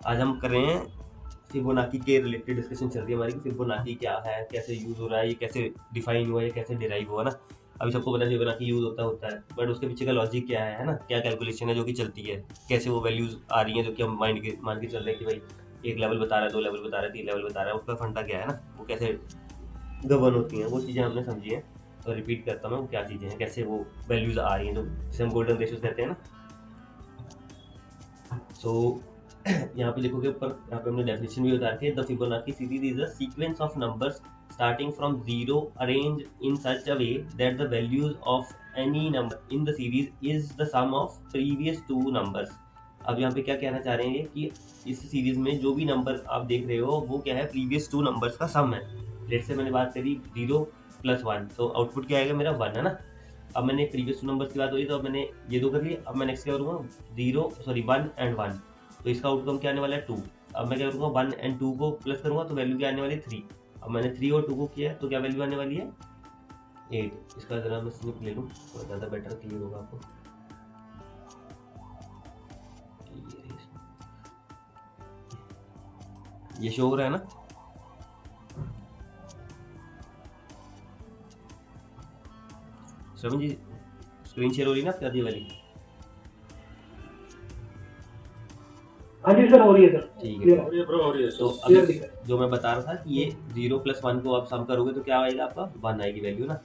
आज हम कर रहे हैं फिबोनाची के रिलेटेड डिस्कशन चल रही है हमारी कि फिबोनाची क्या है, कैसे यूज हो रहा है, ये कैसे डिफाइन हुआ है, कैसे डिराइव हुआ ना। अभी सबको पता है फिबोनाची यूज होता है, बट उसके पीछे का लॉजिक क्या है ना, क्या कैलकुलेशन है जो कि चलती है, कैसे वो वैल्यूज आ रही हैं जो कि हम माइंड के मान के चल रहे हैं कि भाई एक लेवल बता रहा है, 2 लेवल बता रहा है, 3 लेवल बता रहा है, उसका फंडा क्या है ना, वो कैसे गवर्न होती हैं, वो चीज़ें हमने समझी हैं। तो रिपीट करता हूँ मैं, वो क्या चीज़ें हैं, कैसे वो वैल्यूज आ रही हैं, जो जिसे हम गोल्डन रेशियोज कहते हैं ना। सो यहाँ पे देखोगे ऊपर, यहाँ पे हमने डेफिनेशन भी बता रखी है। The Fibonacci series is a sequence of numbers starting from zero arranged in such a way that the values of any number in the series is the sum of previous two numbers। अब यहाँ पे क्या कहना चाह रहे हैं कि इस सीरीज में जो भी नंबर आप देख रहे हो वो क्या है, प्रीवियस टू नंबर्स का सम है। लेट से मैंने बात करी 0 + 1, तो आउटपुट क्या आएगा मेरा 1 है ना। अब मैंने प्रीवियस टू नंबर्स की बात हुई तो अब मैंने ये दो कर लिए। अब मैं नेक्स्ट क्या करूँगा, 1 एंड 1, तो इसका आउटकम क्या आने वाला है 2। अब मैं क्या करूँगा 1 एंड 2 को प्लस करूँगा तो वैल्यू क्या आने वाली है 3। अब मैंने 3 और 2 को किया है तो क्या वैल्यू आने वाली है 8। इसका जरा मैं स्निप ले लूँ तो ज़्यादा बेटर क्लियर होगा आपको। ये शो हो रहा है ना। श्रवण जी स्क्रीन शेयर हो रही है ना आपकी आधी वाली? हाँ जी सर, हो रही है सर। ठीक Clear है, हो रही है। हो रही है। तो Clear अभी दिख रहा है। जो मैं बता रहा था कि ये 0 + 1 को आप सम करोगे तो क्या आएगा आपका 1 आएगी वैल्यू ना।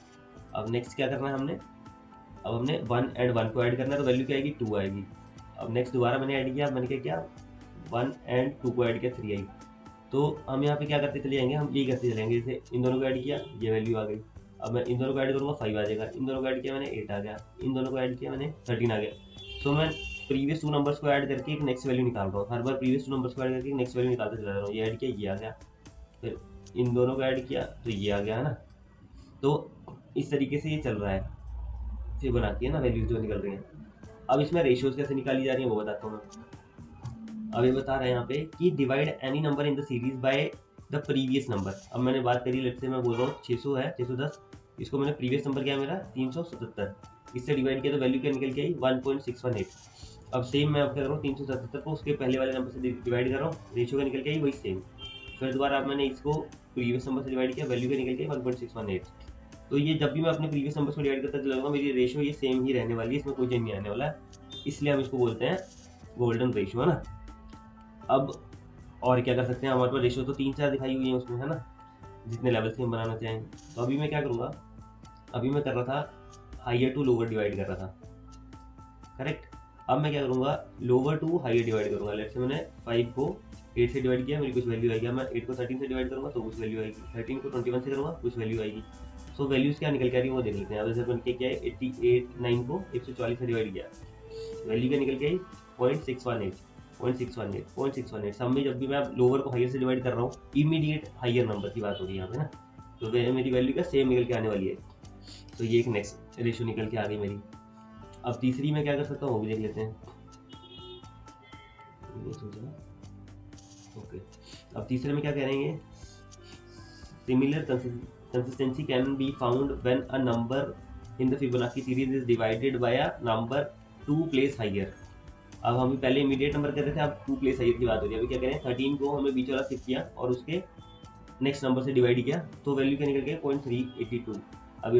अब नेक्स्ट क्या करना है हमने, अब हमने 1 एंड 1 को ऐड करना है तो वैल्यू क्या आएगी 2 आएगी। अब नेक्स्ट दोबारा मैंने ऐड किया, मैंने क्या किया 1 एंड 2 को ऐड किया 3 आई। तो हम यहाँ पे क्या करते चले जाएंगे, हम यही करते चलेंगे। जैसे इन दोनों को ऐड किया ये वैल्यू आ गई। अब मैं इन दोनों को ऐड करूँगा 5 आ जाएगा, इन दोनों को ऐड किया मैंने 8 आ गया, इन दोनों को ऐड किया मैंने 13 आ गया। सो मैं प्रीवियस टू नंबर्स को ऐड करके एक नेक्स्ट वैल्यू निकाल रहा हूँ, हर बार प्रीवियस टू नंबर्स को ऐड करके एक नेक्स्ट वैल्यू निकालते चला रहा हूँ। ये ऐड किया ये आ गया, फिर इन दोनों को ऐड किया तो ये आ गया है ना। तो इस तरीके से ये चल रहा है, फिर बनाती है ना वैल्यूज जो निकल रही हैं। अब इसमें रेशियोज कैसे निकाली जा रही है वो बताता हूँ मैं। अब ये बता रहे हैं यहाँ पे कि divide any number in the series by the previous number. अब मैंने बात करी, लेट से मैं बोल रहा हूँ 600 है, 610, इसको मैंने प्रीवियस नंबर क्या है मेरा 377, इससे डिवाइड किया तो वैल्यू क्या निकल के आई 1.618। अब सेम मैं अब क्या कर रहा हूँ 377 को उसके पहले वाले नंबर से डिवाइड कर रहा हूँ, रेशियो का निकल के आई वही सेम। फिर दोबारा अब मैंने इसको प्रीवियस नंबर से डिवाइड किया, वैल्यू का निकल के 1.618। तो ये जब भी मैं अपने प्रीवियस नंबर को डिवाइड करता चला जाऊँगा मेरी रेशियो ये सेम ही रहने वाली है, इसमें कोई चेंज नहीं आने वाला है, इसलिए हम इसको बोलते हैं गोल्डन रेशियो है ना। अब और क्या कर सकते हैं, हमारे पास रेशियो तो 3-4 दिखाई हुई है उसमें है ना, जितने लेवल्स की हम बनाना चाहें। तो अभी मैं क्या करूँगा, अभी मैं कर रहा था हाइयर टू लोअर डिवाइड कर रहा था, करेक्ट। अब मैं क्या करूँगा लोअर टू हाइयर डिवाइड करूँगा। लेट्स से मैंने 5 को 8 से डिवाइड किया, मेरी कुछ वैल्यू आएगी। मैं 8 को 13 से डिवाइड करूँगा तो कुछ वैल्यू आएगी, 13 को 21 से करूँगा कुछ वैल्यू आएगी। सो वैल्यूज़ क्या निकल के आ रही है वो देख लेते हैं। अब जैसे मैंने क्या है 9 को 140 से डिवाइड किया, वैल्यू क्या निकल के आई 0.618। सब में जब भी मैं लोअर को हाइयर से डिवाइड कर रहा हूँ इमीडिएट हाइयर नंबर की बात हो रही है यहाँ पे ना, तो मेरी वैल्यू का सेम निकल के आने वाली है। तो ये एक नेक्स्ट रेशियो निकल के आ गई मेरी। अब तीसरी में क्या कर सकता हूँ वो भी देख लेते हैं। ओके, अब तीसरे में क्या कह रहे हैं, similar consistency can be found when a number in the Fibonacci series is divided by a number 2 place higher. अब हम पहले इमीडिएट नंबर कर रहे थे, अब 2 प्लेस हाइयर की बात हो रही है। अभी क्या करें 13 को हमने बीच वाला शिफ्ट किया और उसके नेक्स्ट नंबर से डिवाइड किया तो वैल्यू क्या निकल गया 0.382। अब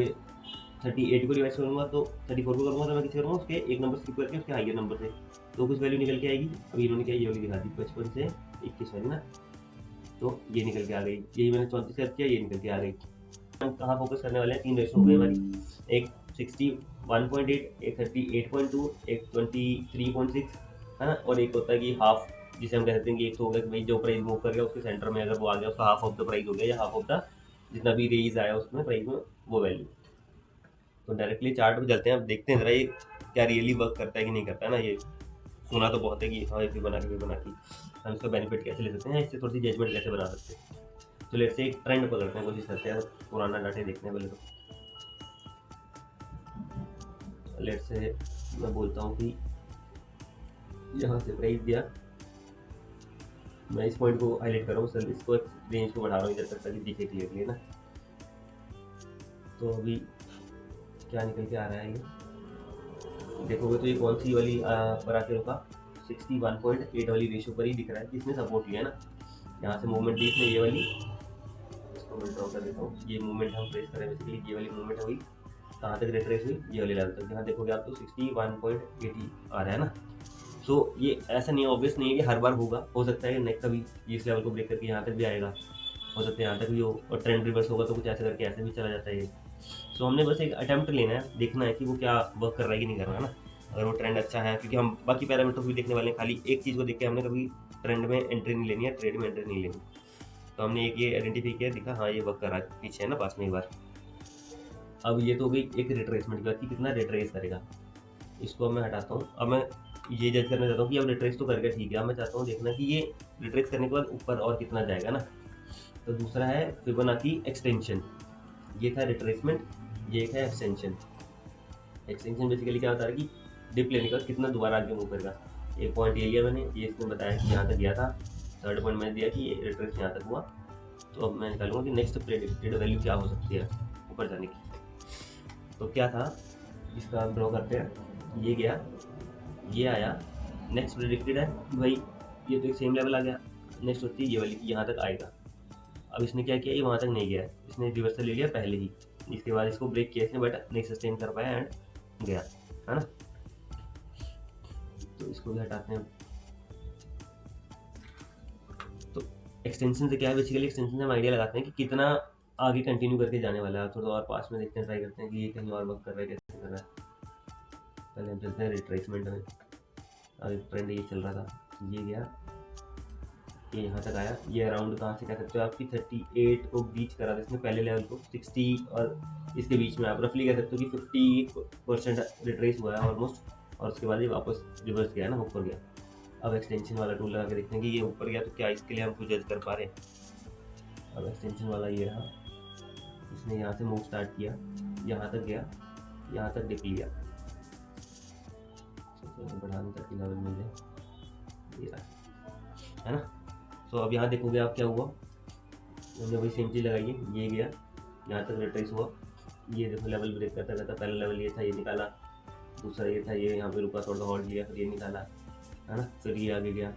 38 को डिवाइड करूँगा तो 34 को करूँगा तो मैं किसी करूँगा उसके एक नंबर स्किप करके उसके हाइयर नंबर से, तो कुछ वैल्यू निकल के आएगी। अब इन्होंने क्या ये वाली दिखा दी 55 से 21 वाली ना, तो ये निकल के आ गई। यही मैंने 34 सेट किया, ये निकल के आ गई। हम कहाँ फोकस करने वाले हैं, 3 रेशो हो गई हमारी, एक 61.8, एक 38.2, एक 23.6 है ना, और एक होता है कि हाफ, जिसे हम कह सकते हैं कि एक तो होगा कि भाई जो प्राइस मूव कर गया उसके सेंटर में अगर वो आ गया उसका हाफ ऑफ द प्राइस हो गया, या हाफ ऑफ द जितना भी रेज आया उसमें प्राइस में वो वैल्यू। तो डायरेक्टली चार्ट पे चलते हैं, अब देखते हैं जरा ये क्या रियली वर्क करता है कि नहीं करता है ना। ये सुना तो बहुत है कि हाँ ये बना के हम इसका बेनिफिट कैसे ले सकते हैं, इससे थोड़ी सी जजमेंट कैसे बना सकते हैं। तो लेट्स से एक ट्रेंड पकड़ते हैं, कोशिश करते हैं पुराना डाटा देखने हैं पहले। तो लेट्स से मैं बोलता हूँ कि यहाँ से प्राइस दिया, मैं इस पॉइंट को हाईलाइट कर रहा हूँ सर, इसको रेंज को बढ़ा रहा हूँ इधर तक ताकि दिखे क्लियरली ना। तो अभी क्या निकल के आ रहा है ये देखोगे तो ये कौन सी वाली पर आके रुका 61.8 वाली रेशियो पर ही दिख रहा है कि इसने सपोर्ट लिया ना। यहाँ से मूवमेंट ली इसने, ये वाली, इसको मैं ड्रॉ कर देता हूँ। ये मूवमेंट हम ट्रेस करें बेसिकली, ये वाली मूवमेंट हुई कहाँ तक रिट्रेस हुई, ये वाली लेवल तक। यहाँ देखोगे आप तो 61.80 आ रहा है ना। सो ये ऐसा नहीं है, ऑब्वियस नहीं है कि हर बार होगा, हो सकता है नेक्स्ट कभी इस लेवल को ब्रेक करके यहाँ तक भी आएगा, हो सकता है यहाँ तक भी हो, और ट्रेंड रिवर्स होगा तो कुछ ऐसे करके ऐसे भी चला जाता है ये। सो हमने बस एक अटेम्प्ट लेना है, देखना है कि वो क्या वर्क कर रहा है कि नहीं कर रहा है ना। अगर वो ट्रेंड अच्छा है, क्योंकि हम बाकी पैरामीटर भी देखने वाले हैं, खाली एक चीज़ को देख के हमने कभी ट्रेंड में एंट्री नहीं लेनी है, ट्रेड में एंट्री नहीं लेनी। तो हमने एक ये आइडेंटिफाई किया, दिखा हाँ ये वर्क कर रहा है, पीछे है ना पास में एक बार। अब ये तो हो गई एक रिट्रेसमेंट की बात कि कितना रिट्रेस करेगा, इसको मैं हटाता हूँ। अब मैं ये जज करना चाहता हूँ कि अब रिट्रेस तो करके ठीक है, अब मैं चाहता हूँ देखना कि ये रिट्रेस करने के बाद ऊपर और कितना जाएगा ना। तो दूसरा है फिबोनाची एक्सटेंशन, ये था रिट्रेसमेंट, ये है एक्सटेंशन। एक्सटेंशन बेसिकली क्या होता है कि डिप लेने के बाद कितना दोबारा आगे मूव करेगा। एक पॉइंट ये लिया मैंने, ये इसने बताया कि यहाँ तक गया था, थर्ड पॉइंट मैंने दिया कि ये रिट्रेस यहाँ तक हुआ। तो अब मैं निकालूंगा कि नेक्स्ट प्रेडिक्टेड वैल्यू क्या हो सकती है ऊपर जाने की। तो क्या था, इसका ड्रॉ करते हैं, ये गया, ये आया, नेक्स्ट प्रेडिक्टेड है भाई, ये तो एक सेम लेवल आ गया। नेक्स्ट होती है ये वाली, यहाँ तक आएगा। अब इसने क्या किया, ये वहाँ तक नहीं गया, इसने रिवर्सल ले लिया पहले ही, इसके बाद इसको ब्रेक किया इसने, बट नहीं सस्टेन कर पाया एंड गया, है ना। तो इसको भी हटाते हैं। तो एक्सटेंशन से क्या है, बेसिकली एक्सटेंशन से हम आइडिया लगाते हैं कि कितना आगे कंटिन्यू करके जाने वाला है। थोड़ा और पास में देखते हैं, ट्राई करते हैं कि ये कहीं और वर्क कर रहा है, कैसे कर रहा है। पहले हम चलते हैं रिट्रेसमेंट में। अभी ट्रेंड ये चल रहा था, ये गया, ये यहाँ तक आया, ये अराउंड कहाँ से कह सकते हो आपकी 38 को बीच करा था इसने पहले लेवल को, 60 और इसके बीच में आप रफली कह सकते हो कि 50% रिट्रेस हुआ है ऑलमोस्ट, और उसके बाद ये वापस रिवर्स गया ना, ऊपर गया। अब एक्सटेंशन वाला टूल लगा के देखते हैं कि ये ऊपर गया तो क्या इसके लिए हम कुछ जज कर पा रहे हैं। अब एक्सटेंशन वाला ये रहा, इसने यहाँ से मूव स्टार्ट किया, यहाँ तक गया, यहाँ तक डिप लिया, बढ़ाने तक लेवल मिल जाए, ये रहा, है ना। तो अब यहाँ देखोगे आप क्या हुआ, हमने वही सेम चीज़ लगाई है, ये गया, यहाँ तक रिट्रेस हुआ, ये देखो लेवल ब्रेक करता करता, पहला लेवल ये था, ये निकाला, दूसरा ये था, ये यहाँ पे रुका, थोड़ा हॉल्ट लिया, फिर ये निकाला, है ना, फिर ये आगे गया,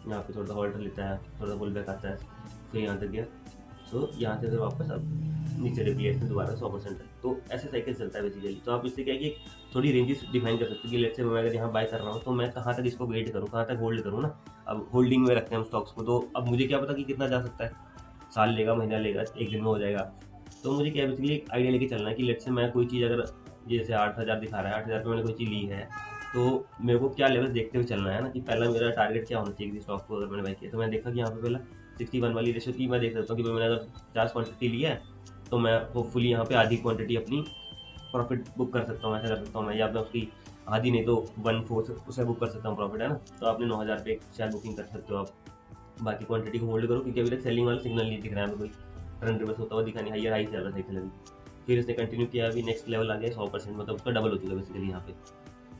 यहाँ पे थोड़ा हॉल्ट लेता है, थोड़ा पुल बैक आता है, फिर यहाँ तक गया। तो यहाँ से फिर वापस अब नीचे डिप लिया इसमें दोबारा 100% है। तो ऐसे साइकिल चलता है बेसिकली। तो आप इससे क्या है कि थोड़ी रेंजेस डिफाइन कर सकते हो कि लेट्स से मैं अगर यहाँ बाय कर रहा हूँ तो मैं कहाँ तक इसको वेट करूँ, कहाँ तक होल्ड करूँ ना। अब होल्डिंग में रखते हैं हम स्टॉक्स को, तो अब मुझे क्या पता कि कितना जा सकता है, साल लेगा, महीना लेगा, एक दिन में हो जाएगा। तो मुझे क्या बेसिकली एक आइडिया लेके चलना है कि लेट्स से मैं कोई चीज़ अगर जैसे 8000 दिखा रहा है, 8000 पे मैंने कोई चीज़ ली है, तो मेरे को क्या लेवल देखते हुए चलना है ना, कि पहला मेरा टारगेट क्या होना चाहिए स्टॉक को अगर मैंने बाय किया। तो मैंने देखा कि यहाँ पे पहला 61 वाली रेशो थी, मैं देख सकता हूँ कि मैंने अगर 50 क्वान्टिटी ली है तो मैं होपफुली यहाँ पे आधी क्वांटिटी अपनी प्रॉफिट बुक कर सकता हूँ, ऐसा कर सकता हूँ मैं, या मैं उसकी आधी नहीं तो 1/4 उसे बुक कर सकता हूँ प्रॉफिट, है ना। तो आपने 9000 पे शेयर बुकिंग कर सकते हो आप, बाकी क्वांटिटी को होल्ड करो, क्योंकि अभी तक सेलिंग वाला सिग्नल नहीं दिख रहा है हमें, कोई ट्रेंड रिवर्स होता हुआ दिखा नहीं, हाई चल रहा साइकिल अभी। फिर इसने कंटिन्यू किया, अभी नेक्स्ट लेवल आ गया 100%, मतलब उसका डबल हो चुका है बेसिकली यहाँ पे।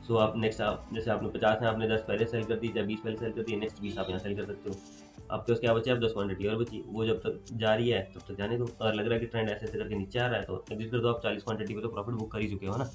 सो आप नेक्स्ट आप जैसे आपने 50 है, आपने 10 पहले सेल कर दी, या 20 पहले सेल कर दी, नेक्स्ट 20 आप यहाँ सेल कर सकते हो। आपके पास क्या बचे, आप 10 क्वांटिटी और बची, वो जब तक जा रही है तब तक जाने दो। अगर लग रहा है कि ट्रेंड ऐसे करके नीचे आ रहा है तो एग्जिट कर दो, आप 40 क्वांटिटी पे तो प्रॉफिट बुक कर ही चुके हो ना।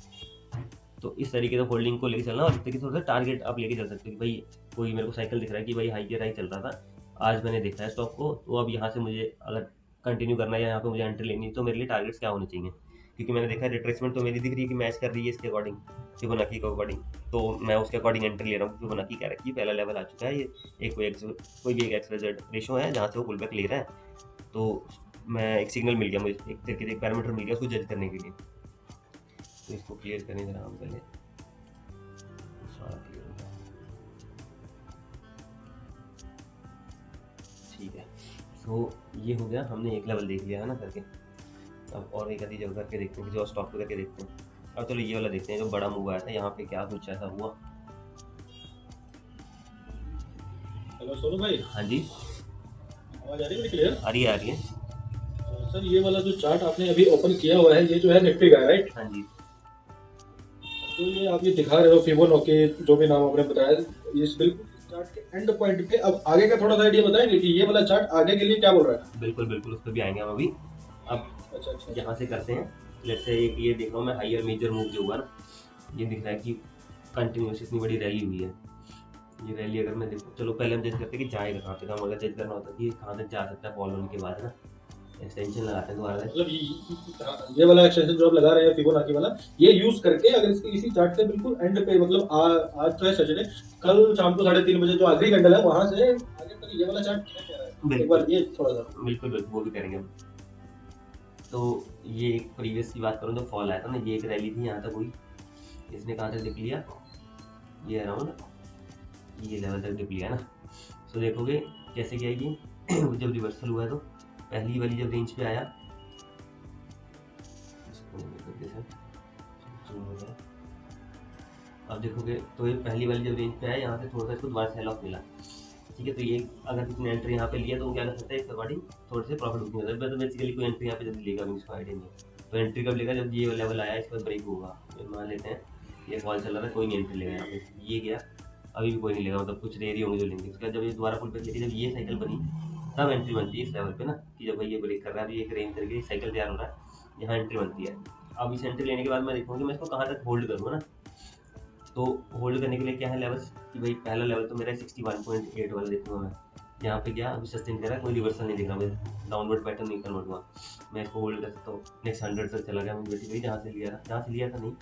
तो इस तरीके से होल्डिंग को लेके चलना, और इस तरीके से थोड़ा टारगेट आप लेके चल सकते हो कि भाई कोई मेरे को साइकिल दिख रहा है कि भाई हाई हाई चल रहा था, आज मैंने देखा है स्टॉक को, तो अब यहाँ से मुझे अगर कंटिन्यू करना है या यहाँ पे मुझे एंट्री लेनी है, तो मेरे लिए टारगेट्स क्या होने चाहिए। क्योंकि मैंने देखा है रिट्रेसमेंट तो मेरी दिख रही है कि मैच कर रही है इसके अकॉर्डिंग, फिबोनाची के अकॉर्डिंग, तो मैं उसके अकॉर्डिंग एंट्री ले रहा हूँ। फिबोनाची कह रहा है कि पहला लेवल आ चुका है, ये एक कोई भी एक एक्सवाइजेड रेशो है जहाँ से वो पुल बैक ले रहा है, तो मैं एक सिग्नल मिल गया मुझे, एक तरीके से एक पैरामीटर मिल गया उसको जज करने के लिए। तो इसको क्लियर करने जरा हम पहले, ठीक है। तो ये हो गया, हमने एक लेवल देख लिया है ना करके। अब और एक आधी जगह करके देखते हैं, किसी और स्टॉक पे करके देखते हैं। अब चलो ये वाला देखते हैं जो बड़ा मूव आया था, यहाँ पे क्या कुछ ऐसा हुआ। हेलो सोनू भाई। हाँ जी, आवाज आ रही है क्लियर? आ रही है, आ रही है। सर ये वाला जो चार्ट आपने अभी ओपन किया हुआ है, ये जो है निफ्टी का है, राइट? हाँ जी, तो ये आप ये दिखा रहे हो फिबोनाची, जो भी नाम आपने बताया, ये बिल्कुल चार्ट के एंड पॉइंट पे। अब आगे का थोड़ा सा आइडिया बताएंगे कि ये वाला चार्ट आगे के लिए क्या बोल रहा है? बिल्कुल बिल्कुल, उस पर भी आएंगे हम अभी। अब अच्छा यहाँ से करते हैं, लेट्स से एक ये देख रहा हूँ मैं, हायर मेजर मूव जो हुआ ना, ये दिख रहा है कि कंटिन्यूस इतनी बड़ी रैली हुई है, ये रैली अगर मैं देखूँ, चलो पहले हम जज करते हैं कि जाएगा कहाँ तक। हम अगर जज करना होता है कि कहाँ तक जा सकता है फॉल होने के बाद, है ना, एक्सटेंशन लगाते हैं दोबारा से। मतलब ये वाला एक्सटेंशन जो आप लगा रहे हैं फिबोनाची वाला, ये यूज करके अगर इसके इसी चार्ट के बिल्कुल एंड पे, मतलब आज तो है सैटरडे, कल शाम को 3:30 बजे जो आखिरी कैंडल है वहां से आगे तक ये वाला चार्ट क्या कह रहा है, एक बार ये थोड़ा सा बिल्कुल बिल्कुल वो भी करेंगे हम। तो ये एक प्रीवियस की बात करूँ तो फॉल आया था ना, ये एक रैली थी यहाँ तक हुई, इसने कहाँ तक डिप लिया, ये अराउंड ये लेवल तक डिप लिया ना। तो देखोगे कैसे क्या है कि जब रिवर्सल हुआ है तो पहली वाली जब रेंज पे आया, इसको जैसे zoom हो जाए, अब देखोगे तो ये पहली वाली जब रेंज पे आया यहाँ से थोड़ा सा इसको दोबारा सेल ऑफ मिला, ठीक है। तो ये अगर किसी ने एंट्री यहाँ पे लिया तो वो क्या कर सकता है, इस अकॉर्डिंग थोड़े से प्रॉफिट बुकिंग होता है। तो बेसिकली कोई एंट्री यहाँ पे जल्दी लेगा भी, इसको आइडिया नहीं है। तो एंट्री कब लेगा, जब ये लेवल आया इस पर ब्रेक होगा। तो मान लेते हैं ये फॉल चल रहा था, कोई नहीं एंट्री लेगा यहाँ पे, ये गया, अभी भी कोई नहीं लेगा, मतलब कुछ रेयर ही होंगे जो लेंगे। उसके बाद जब ये दोबारा फुल पे चली, जब ये साइकिल बनी तब एंट्री बनती है इस लेवल पे ना, कि जब भाई ये ब्रेक कर रहा है, अभी एक रेंज करके साइकिल तैयार हो रहा है, यहाँ एंट्री बनती है। अब इस एंट्री लेने के बाद मैं देखूँगा कि मैं इसको कहाँ तक होल्ड करूँगा ना। तो होल्ड करने के लिए क्या है लेवल्स, कि भाई पहला लेवल तो मेरा 61.8 वाला देखूंगा मैं, यहाँ पे गया अभी सस्टेन कर रहा है, कोई रिवर्सल नहीं दिख रहा, मुझे डाउनवर्ड पैटर्न नहीं कन्वर्ट हुआ, मैं इसको होल्ड कर सकता हूँ। नेक्स्ट 100 तक चला गया, मुझे भाई जहाँ से लिया था नहीं,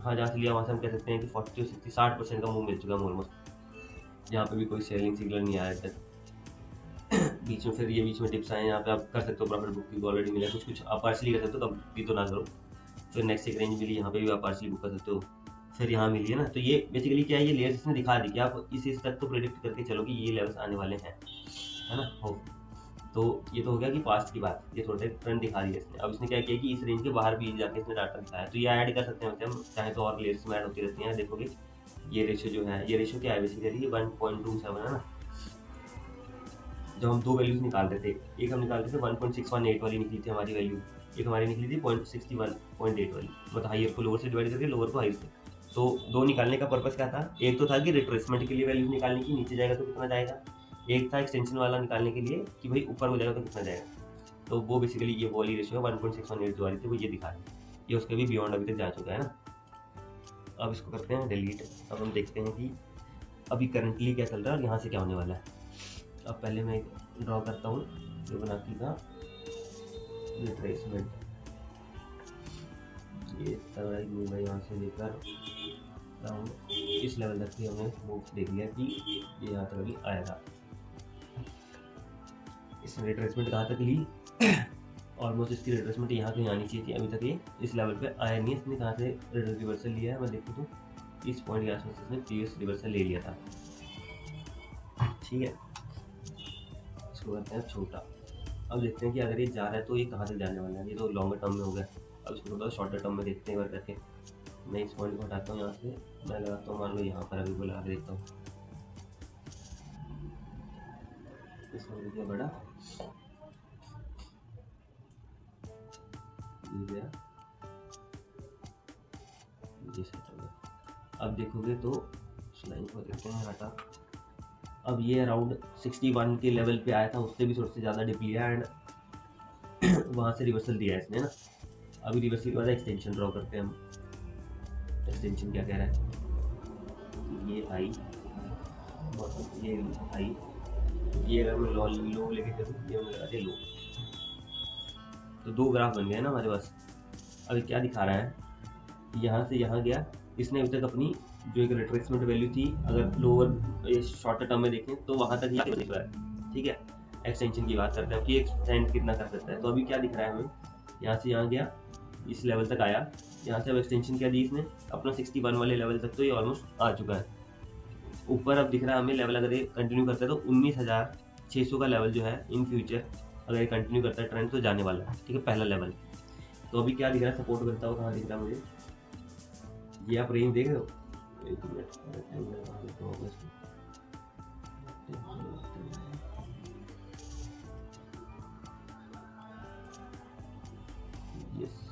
हाँ जहाँ से लिया वहाँ से हम कह सकते हैं कि 40 60 60% का मूव मिल चुका है ऑलमोस्ट, यहाँ पे भी कोई सेलिंग सिग्नल नहीं आया तक। बीच में फिर ये बीच में टिप्स आए, यहाँ पे आप कर सकते हो प्रॉफिट बुकिंग, ऑलरेडी मिला कुछ कुछ, आप पार्सली कर सकते हो, कभी तो ना करो। फिर नेक्स्ट एक रेंज मिली, यहाँ पे भी आप पार्सली बुक कर सकते हो, फिर यहाँ मिली है ना। तो ये बेसिकली क्या है, ये लेयर्स इसने दिखा दी कि आप इस तक तो प्रेडिक्ट करके चलो कि ये लेवल्स आने वाले हैं, है ना। हो तो ये तो हो गया कि पास्ट की बात, ये थोड़ा सा ट्रेंड दिखा दिया इसने। अब इसने क्या किया कि इस रेंज के बाहर भी जाके इसने डाटा दिखाया, तो ये ऐड कर सकते हैं हम चाहे तो, और लेयर्स में ऐड होती रहती हैं। देखोगे ये रेशियो जो है, ये रेशियो क्या है बेसिकली, ये 1.27 है ना। जब हम दो वैल्यूज निकाल रहे थे, एक हम निकाल रहे थे 1.618 वाली निकली थी हमारी वैल्यू, एक हमारी निकली थी 0.61.8 वाली, मतलब हाइयर को लोअर से डिवाइड करके लोअर को हाइयर से। तो दो निकालने का पर्पस क्या था, एक तो था कि रिट्रेसमेंट के लिए वैल्यू निकालने की, नीचे जाएगा तो कितना जाएगा, एक था एक्सटेंशन वाला निकालने के लिए कि भाई ऊपर हो जाएगा तो कितना जाएगा। तो वो बेसिकली ये वाली रेशियो 1.618 जो वाली थी वो ये दिखा रही है, ये उसके भी बियॉन्ड अभी तक जा चुका है ना। अब इसको करते हैं डिलीट। अब हम देखते हैं कि अभी करंटली क्या चल रहा है और यहाँ से क्या होने वाला है। अब पहले मैं ड्रॉ करता हूँ फिबोनाची का रिट्रेसमेंट, ये थर्ड मूव है, यहाँ से लेकर डाउन इस लेवल तक की हमने मूव देख लिया कि ये यहाँ तक अभी आएगा। इसने रिट्रेसमेंट कहाँ तक ली, ऑलमोस्ट इसकी रिट्रेसमेंट यहाँ कहीं आनी चाहिए थी, अभी तक ये इस लेवल पे आया नहीं है। इसने कहाँ से रिवर्सल लिया है, मैं देखूँ तो इस पॉइंट के आसपास इसने प्रीवियस रिवर्सल ले लिया था, ठीक है। इसको करते हैं छोटा। अब देखते हैं कि अगर ये जा रहा है तो ये कहाँ तक जाने वाला है, ये तो लॉन्गर टर्म में हो गया। अब इसको थोड़ा शॉर्टर टर्म में देखते हैं एक बार करके। मैं इस पॉइंट को हटाता हूँ यहाँ से, मैं लगाता हूँ मान लो यहाँ पर, अभी को लगा के देखता हूँ, इसमें देखिए बड़ा ये गया, ये सेट हो गया। अब देखोगे तो इस लाइन को देखते हैं हटा, अब ये अराउंड 61 के लेवल पे आया था, उससे भी थोड़ा से ज़्यादा डिप लिया एंड वहाँ से रिवर्सल दिया है इसने ना। अभी रिवर्सल के बाद एक्सटेंशन ड्रॉ करते हैं हम। एक्सटेंशन क्या कह रहा है, ये हाई, ये हाई, ये अगर मैं लो लेके करूँ, ये मैं लगा लो, तो दो ग्राफ बन गए ना हमारे पास। अभी क्या दिखा रहा है, यहाँ से यहाँ गया, इसने अभी तक अपनी जो एक रिट्रेसमेंट वैल्यू थी, अगर लोअर शॉर्टर टर्म में देखें तो वहाँ तक ही दिख रहा है, ठीक है। एक्सटेंशन की बात करते हैं कि एक्सटेंड कितना कर सकता है। तो अभी क्या दिख रहा है हमें, यहाँ से यहाँ गया, इस लेवल तक आया, यहाँ से अब एक्सटेंशन क्या दी इसने, अपना 61 वाले लेवल तक तो ये ऑलमोस्ट आ चुका है। ऊपर अब दिख रहा है हमें लेवल, अगर ये कंटिन्यू करता है तो 19,600 का लेवल जो है इन फ्यूचर अगर ये कंटिन्यू करता है ट्रेंड तो जाने वाला है, ठीक है, पहला लेवल। तो अभी क्या दिख रहा है, सपोर्ट करता हुआ कहाँ दिख रहा है मुझे, ये आप रेंज देख रहे हो, एक मिनट, यस,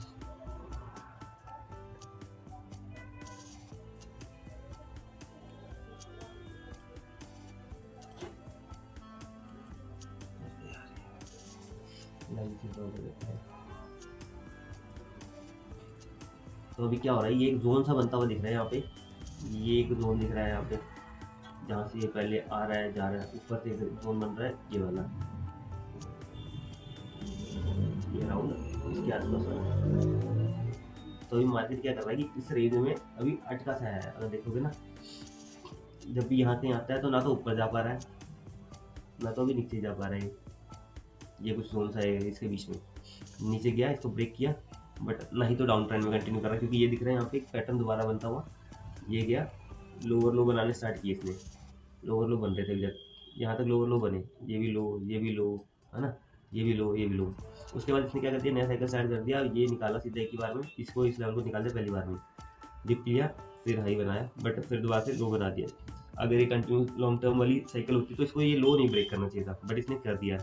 तो अभी क्या हो रहा है, ये एक जोन सा बनता हुआ दिख रहा है यहाँ पे, ये एक जोन दिख रहा है यहाँ पे, जहाँ से ये पहले आ रहा है जा रहा है, ऊपर से जोन बन रहा है ये वाला, ये राउंड इसके आसपास वाला। तो अभी मार्केट क्या कर रहा है कि इस रेंज में अभी अटका सा है। अगर देखोगे ना, जब भी यहाँ से आता है तो ना तो ऊपर जा पा रहा है, ना तो अभी नीचे जा पा रहा है। ये कुछ जोन सा है इसके बीच में, नीचे गया, इसको ब्रेक किया, बट ना ही तो डाउन ट्रेंड में कंटिन्यू कर रहा है, क्योंकि ये दिख रहा है यहाँ पे एक पैटर्न दोबारा बनता हुआ। ये गया, लोअर लो बनाने स्टार्ट किए इसने, लोअर लो बन रहे थे जब यहाँ तक लोअर लो बने, ये भी लो, ये भी लो, है ना, ये भी लो, ये भी लो। उसके बाद इसने क्या कर दिया, नया साइकिल स्टार्ट कर दिया, ये निकाला सीधा एक ही बार में, इसको इस लेवल को निकाल दिया पहली बार में, डिप किया, फिर हाई बनाया, बट फिर दोबारा से लो बना दिया। अगर ये कंटिन्यू लॉन्ग टर्म वाली साइकिल होती तो इसको ये लो नहीं ब्रेक करना चाहिए था, बट इसने कर दिया।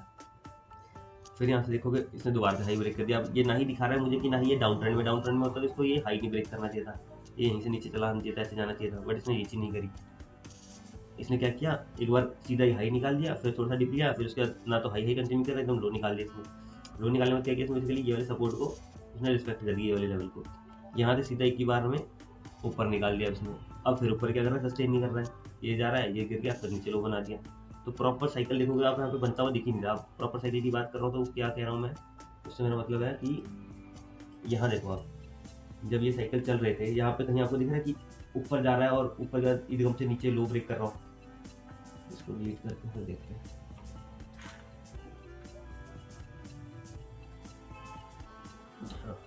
फिर यहाँ से देखोगे इसने दोबारा से हाई ब्रेक कर दिया। अब ये ना ही दिखा रहा है मुझे कि ना ही ये डाउन ट्रेंड में होता तो इसको ये हाई नहीं ब्रेक करना चाहिए था, ये यहीं से नीचे चलाना चाहिए था, ऐसे जाना चाहिए था, बट इसने ये चीज़ नहीं करी। इसने क्या किया, एक बार सीधा ही हाई निकाल दिया, फिर थोड़ा सा डिप लिया, फिर उसके बाद ना तो हाई कंटिन्यू कर, एकदम लो निकाल दिया इसने। लो निकालने में क्या किया इसने, बेसिकली ये वाले सपोर्ट को उसने रिस्पेक्ट कर दिया, ये वाले लेवल को, यहाँ से सीधा एक ही बार में ऊपर निकाल दिया उसने। अब फिर ऊपर क्या कर रहा है, सस्टेन नहीं कर रहा है, ये जा रहा है, ये गिर गया, फिर नीचे लो बना दिया। तो प्रॉपर साइकिल देखोगे आप यहाँ पे बनता हुआ दिख ही नहीं रहा। प्रॉपर साइकिल की बात कर रहा हूँ तो क्या कह रहा हूँ मैं, उससे मेरा मतलब है कि यहाँ देखो आप, जब ये साइकिल चल रहे थे यहाँ पे कहीं आपको दिख रहा है कि ऊपर जा रहा है और ऊपर जा एकदम से नीचे लो ब्रेक कर रहा हूँ। इसको डिलीट करके फिर देखते हैं। हाँ,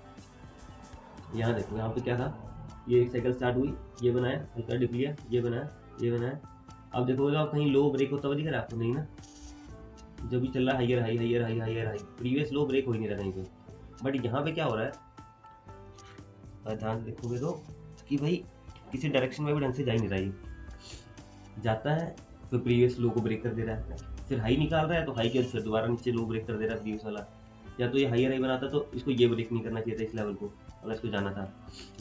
यहाँ देखो, यहाँ पे क्या था, ये एक साइकिल स्टार्ट हुई, ये बनाया, हल्का डिप लिया, ये बनाया, ये बनाया। अब देखोगे आप कहीं लो ब्रेक होता हुआ दिख रहा है आपको, नहीं ना, जब भी चल रहा है higher high higher high higher high, previous low break हो ही नहीं रहा कहीं पे। बट यहाँ पे क्या हो रहा है, ध्यान से देखोगे तो कि भाई किसी डायरेक्शन में भी ढंग से जा ही नहीं रहा, ये जाता है फिर प्रीवियस लो को ब्रेक कर दे रहा है, फिर हाई निकाल रहा है तो हाई के फिर दोबारा नीचे लो ब्रेक कर दे रहा है प्रीवियस वाला। या तो ये हाइयर हाई बनाता तो इसको ये ब्रेक नहीं करना चाहिए था इस लेवल को, अगर इसको जाना था,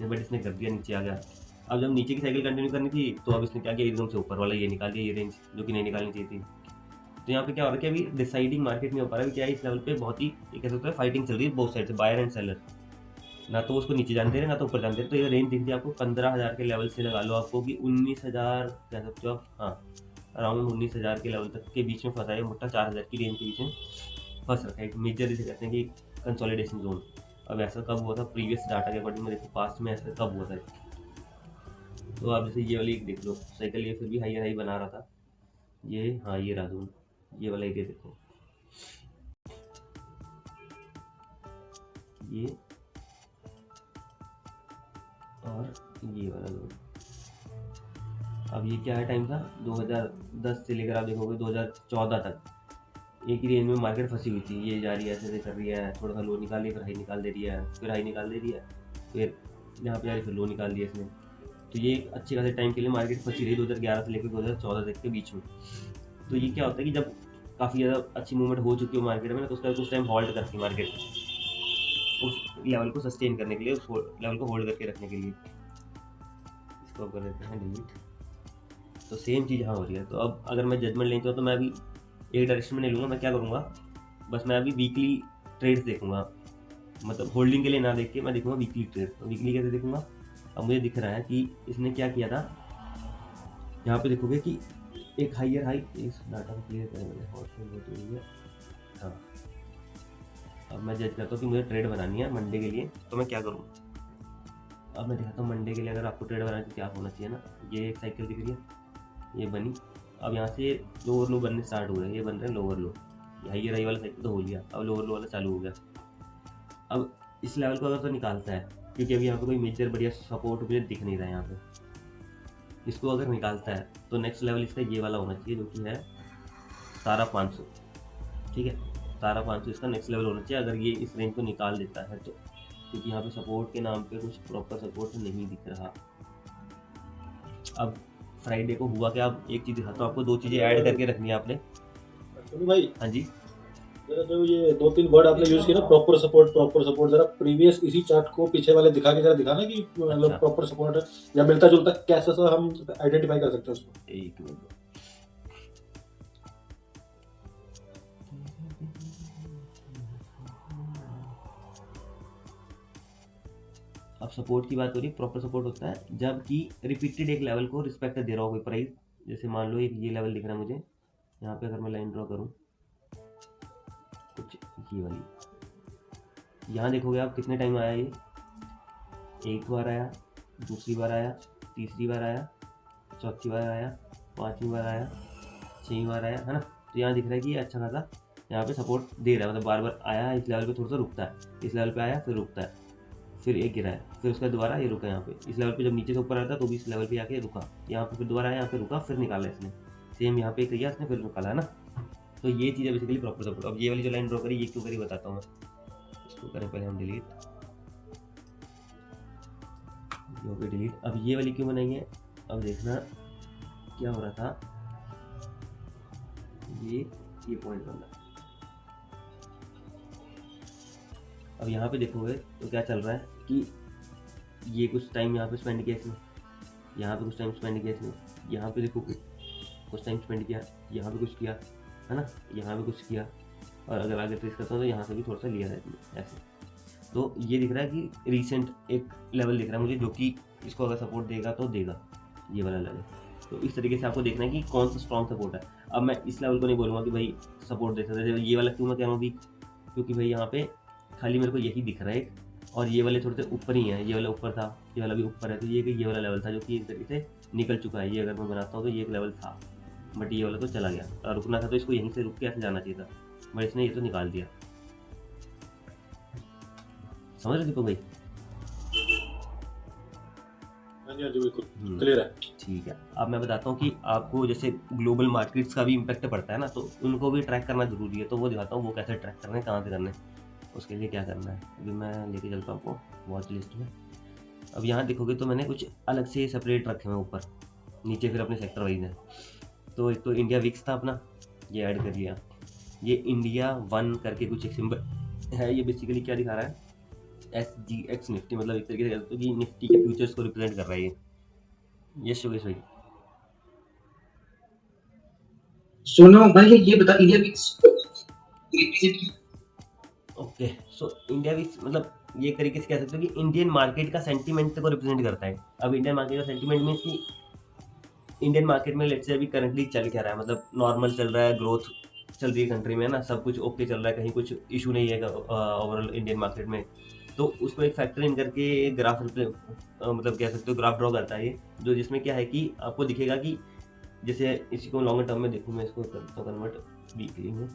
बट इसने कर दिया, नीचे आ गया। अब जब नीचे की साइकिल कंटिन्यू करनी थी तो अब इसने क्या किया, एकदम से ऊपर वाला ये निकाल दिया, ये रेंज जो कि नहीं निकालनी चाहिए थी। तो यहाँ पे क्या हो रहा है कि अभी डिसाइडिंग मार्केट नहीं हो पा रहा है, क्या है इस लेवल पे बहुत ही कह सकते हैं फाइटिंग चल रही है बोथ साइड से, बायर एंड सेलर, ना तो उसको नीचे जाने दे रहे ना तो ऊपर जाने दे रहे। तो ये रेंज दिख रही है आपको 15,000 के लेवल से लगा लो आपको कि 19,000 कह सकते हो आप, हाँ अराउंड 19,000 के लेवल तक के बीच में फंसा है मोटा, 4,000 की रेंज के बीच में फंस रखा है। एक मेजर जिसे कहते हैं कि कंसोलिडेशन जोन। अब ऐसा कब हुआ था, प्रीवियस डाटा के अकॉर्डिंग में देखो पास्ट में ऐसा कब हुआ था। तो आप जैसे ये वाली देख लो साइकिल, ये फिर भी हाई हाई बना रहा था, ये हाँ ये रहा जोन, ये वाला एरिया देखो, ये और ये वाला जोन। अब ये क्या है, टाइम था 2010 से लेकर आप देखोगे 2014 तक एक ही रेंज में मार्केट फंसी हुई थी, ये जा रही है ऐसे कर रही है, थोड़ा सा लो निकाल लिया, फिर हाई निकाल दे रही है, फिर हाई निकाल दे रही है, फिर यहाँ पे जा रही, फिर लो निकाल दिया इसने। तो ये एक अच्छे खासे टाइम के लिए मार्केट फंसी रही 2011 से लेकर 2014 तक के बीच में। तो ये क्या होता है कि जब काफ़ी ज़्यादा अच्छी मूवमेंट हो चुकी हो मार्केट में तो उसका कुछ टाइम होल्ड करती है मार्केट, उस लेवल को सस्टेन करने के लिए, उस लेवल को होल्ड करके रखने के लिए। इसको कर देते हैं डिलीट। तो सेम चीज़ यहाँ हो रही है। तो अब अगर मैं जजमेंट लेना चाहूँ तो मैं अभी एक डायरेक्शन में नहीं लूँगा, मैं क्या करूँगा, बस मैं अभी वीकली ट्रेड्स देखूँगा, मतलब होल्डिंग के लिए ना देख के मैं देखूँगा वीकली ट्रेड। तो वीकली कैसे देखूँगा, अब मुझे दिख रहा है कि इसने क्या किया था, यहाँ पे देखोगे कि एक हाइयर हाई, इस डाटा को क्लियर करें मैंने है। हाँ, अब मैं जज करता हूँ कि मुझे ट्रेड बनानी है मंडे के लिए, तो मैं क्या करूँ। अब मैं दिखाता हूँ मंडे के लिए अगर आपको ट्रेड बनाना तो क्या होना चाहिए ना, ये एक साइकिल दिख रही है, ये बनी, अब यहाँ से लोअर लो बनने स्टार्ट हो रहे हैं, ये बन रहे हैं लोअर लो, हाइयर हाई वाला साइकिल तो हो गया, अब लोअर लो वाला चालू हो गया। अब इस लेवल को अगर तो निकालता है, क्योंकि अभी यहाँ पे कोई मेजर बढ़िया सपोर्ट मुझे दिख नहीं रहा है यहाँ पे, इसको अगर निकालता है तो नेक्स्ट लेवल इसका ये वाला होना चाहिए जो कि है 17,500, ठीक है, 17,500 इसका नेक्स्ट लेवल होना चाहिए अगर ये इस रेंज को निकाल देता है तो, क्योंकि यहाँ पे सपोर्ट के नाम पे कुछ प्रॉपर सपोर्ट नहीं दिख रहा। अब फ्राइडे को हुआ क्या, अब एक चीज़ दिखाता हूँ आपको, दो चीज़ें ऐड करके रखनी है आपने। भाई हाँ जी, जरा जो ये 2-3 वर्ड आपने यूज किया ना, प्रॉपर सपोर्ट, जरा प्रीवियस इसी चार्ट को पीछे वाले दिखा के जरा दिखाना कि मतलब अच्छा। प्रॉपर सपोर्ट है या मिलता जुलता कैसे सा हम आइडेंटिफाई कर सकते हैं उसको। एक मिनट, अब सपोर्ट की बात हो रही है, प्रॉपर सपोर्ट होता है जब कि रिपीटेड एक लेवल को रिस्पेक्ट दे रहा हो कोई प्राइस, जैसे मान लो एक ये लेवल दिख रहा है मुझे, यहाँ पे अगर मैं लाइन ड्रॉ करूँ कुछ ये वाली, यहाँ देखोगे आप कितने टाइम आया ये, एक बार आया, दूसरी बार आया, तीसरी बार आया, चौथी बार आया, पांचवी बार आया, छठी बार आया, है ना। तो यहाँ दिख रहा है कि ये अच्छा खासा यहाँ पे सपोर्ट दे रहा है, मतलब बार बार आया इस लेवल पे थोड़ा सा रुकता है, इस लेवल पे आया फिर रुकता है, फिर एक गिरा है, फिर उसका दोबारा ये रुका यहाँ पे, इस लेवल पे जब नीचे से ऊपर आता तो भी इस लेवल पे आके रुका, यहाँ पे फिर दोबारा आया, यहाँ पे रुका, फिर निकाला इसने, सेम यहाँ पे किया इसने, फिर निकाला, है ना। तो ये चीज़ है बेसिकली प्रॉपर सपोर्ट। अब ये वाली जो लाइन ड्रॉ करी ये क्यों करी बताता हूँ मैं, इसको करें पहले हम डिलीट, हो गया डिलीट। अब ये वाली क्यों बनाई है, अब देखना क्या हो रहा था, ये पॉइंट बन रहा है। अब यहाँ पे देखोगे तो क्या चल रहा है कि ये कुछ टाइम यहाँ पे स्पेंड किया इसने, यहाँ पे कुछ टाइम स्पेंड किया इसने, यहाँ पे देखोगे कुछ टाइम स्पेंड किया, यहाँ पे कुछ किया, है ना, यहाँ पे कुछ किया, और अगर आगे ट्रेस करता हूँ तो यहाँ से भी थोड़ा सा लिया है इसने ऐसे। तो ये दिख रहा है कि रीसेंट एक लेवल दिख रहा है मुझे जो कि इसको अगर सपोर्ट देगा तो देगा, ये वाला लेवल। तो इस तरीके से आपको देखना है कि कौन सा स्ट्रॉन्ग सपोर्ट है। अब मैं इस लेवल को नहीं बोलूँगा कि भाई सपोर्ट दे सकते हैं, ये वाला क्यों मैं कह रहा हूँ वीक, क्योंकि भाई यहाँ पे खाली मेरे को यही दिख रहा है एक, और ये वाले थोड़े से ऊपर ही हैं, ये वाला ऊपर था, ये वाला भी ऊपर है, तो ये वाला लेवल था जो कि एक तरीके से निकल चुका है। ये अगर मैं बनाता हूँ तो ये एक लेवल था, बट ये वाला तो चला गया, और रुकना था तो इसको यहीं से रुक के ऐसे जाना चाहिए था, बट इसने ये तो निकाल दिया। समझ रहे दीपक भाई? हाँ जी बिल्कुल क्लियर है। ठीक है, अब मैं बताता हूँ कि आपको जैसे ग्लोबल मार्केट्स का भी इम्पैक्ट पड़ता है ना, तो उनको भी ट्रैक करना जरूरी है, तो वो दिखाता हूँ वो कैसे ट्रैक करना है, कहाँ से करना है, उसके लिए क्या करना है। अभी मैं लेके चलता हूँ आपको वॉच लिस्ट में। अब यहाँ देखोगे तो मैंने कुछ अलग से सेपरेट रखे हैं ऊपर, नीचे फिर अपने सेक्टर वाइज है। तो एक तो इंडिया विक्स था अपना, ये ऐड कर लिया। ये इंडिया 1 करके कुछ एक सिंबल है, ये बेसिकली क्या दिखा रहा है, SGX निफ्टी, मतलब एक तरीके से कह सकते हो कि निफ्टी के फ्यूचर्स को रिप्रेजेंट कर रहा है ये। यस योगेश भाई। सुनो भाई, ये बता India VIX represent. Okay, so India VIX मतलब ये एक तरीके से कह सकते हो कि इंडियन मार्केट का सेंटीमेंट को रिप्रेजेंट करता है। अब इंडियन मार्केट का सेंटीमेंट मीन्स कि इंडियन मार्केट में लेट्स से अभी करंटली चल क्या रहा है, मतलब नॉर्मल चल रहा है, ग्रोथ चल रही है कंट्री में, ना सब कुछ ओके चल रहा है, कहीं कुछ इशू नहीं है ओवरऑल इंडियन मार्केट में। तो उसको एक फैक्टर इन करके ग्राफ मतलब कह सकते हो ग्राफ ड्रॉ करता है ये, जो जिसमें क्या है कि आपको दिखेगा कि जैसे इसी को लॉन्गर टर्म में देखूँ मैं, इसको करता हूँ कन्वर्ट वीकली में,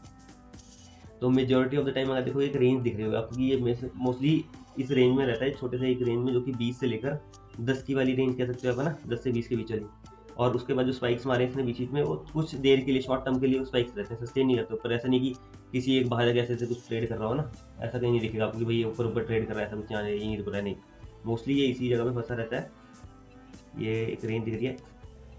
तो मेजोरिटी ऑफ द टाइम अगर देखो एक रेंज दिख रही होगी आपको, ये मोस्टली इस रेंज में रहता है, छोटे से एक रेंज में जो कि 20 से लेकर 10 की वाली रेंज कह सकते हो आप, है ना, 10 से 20 के बीच वाली। और उसके बाद जो स्पाइक्स मारे इसने बीच बीच में, वो कुछ देर के लिए शॉर्ट टर्म के लिए स्पाइक्स रहते हैं, सस्टेन नहीं रहते ऊपर। ऐसा नहीं कि किसी एक बाहर जगह ऐसे कुछ ट्रेड कर रहा हो ना, ऐसा कहीं नहीं दिखेगा आपको कि भाई ये ऊपर ऊपर ट्रेड कर रहा है, ऐसा कुछ यहाँ यहीं रुक रहा है, नहीं, मोस्टली ये इसी जगह पे फंसा रहता है। ये एक रेंज दिख रही है,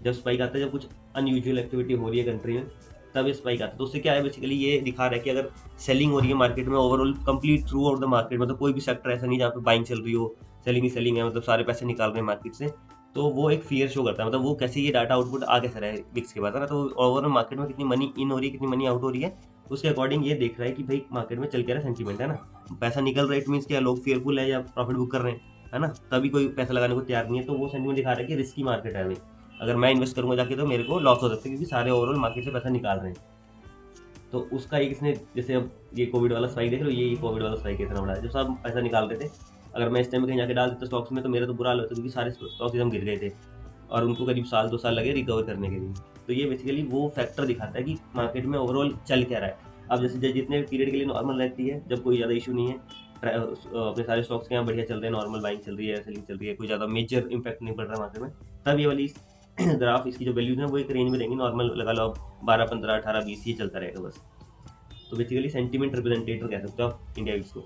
जब स्पाइक आता है, जब कुछ अनयूजुअल एक्टिविटी हो रही है कंट्री में, तब ये स्पाइक आता है। तो उससे क्या है, बेसिकली ये दिखा रहा है कि अगर सेलिंग हो रही है मार्केट में overall complete through out the market, मतलब कोई भी सेक्टर ऐसा नहीं जहाँ पे बाइंग चल रही हो, सेलिंग ही सेलिंग है, मतलब सारे पैसे निकाल रहे हैं मार्केट से, तो वो एक फियर शो करता है, मतलब वो कैसे ये डाटा आउटपुट आगे से रहा है विक्स के बाद, है ना। तो ओवरऑल मार्केट में कितनी मनी इन हो रही है, कितनी मनी आउट हो रही है, उसके अकॉर्डिंग ये देख रहा है कि भाई मार्केट में चल क्या रहा है, सेंटीमेंट, है ना। पैसा निकल रहा है, इट मीन्स क्या, लोग फेयरफुल है या प्रॉफिट बुक कर रहे हैं, है ना, तभी कोई पैसा लगाने को तैयार नहीं है, तो वो सेंटीमेंट दिखा रहा है कि रिस्की मार्केट है अभी, अगर मैं इन्वेस्ट करूंगा जाके तो मेरे को लॉस हो सकता है, क्योंकि सारे ओवरऑल मार्केट से पैसा निकाल रहे हैं। तो उसका एक इसने, जैसे अब ये कोविड वाला स्पाइक देख लो, ये कोविड वाला स्पाइक इतना बड़ा है, जो सब पैसा निकाल रहे थे, अगर मैं इस टाइम में कहीं जाके डाल देता स्टॉक्स में तो मेरा तो बुरा हाल होता, क्योंकि सारे स्टॉक्स एकदम गिर गए थे और उनको करीब 1-2 साल लगे रिकवर करने के लिए। तो ये बेसिकली वो फैक्टर दिखाता है कि मार्केट में ओवरऑल चल क्या रहा है। अब जैसे जितने पीरियड के लिए नॉर्मल रहती है, जब कोई ज़्यादा इशू नहीं है, अपने सारे स्टॉक्स के यहाँ बढ़िया चल रहे हैं, नॉर्मल बाइंग चल रही है, सेलिंग चल रही है, कोई ज़्यादा मेजर इंपैक्ट नहीं पड़ रहा मार्केट में, तब ये वाली ग्राफ इसकी जो वैल्यूज है वो एक रेंज में रहेंगी, नॉर्मल लगा लो 12, 15, 18, 20 ये चलता रहेगा बस। तो बेसिकली सेंटीमेंट रिप्रेजेंटेटर कह सकते हो आप इंडिया विक्स को,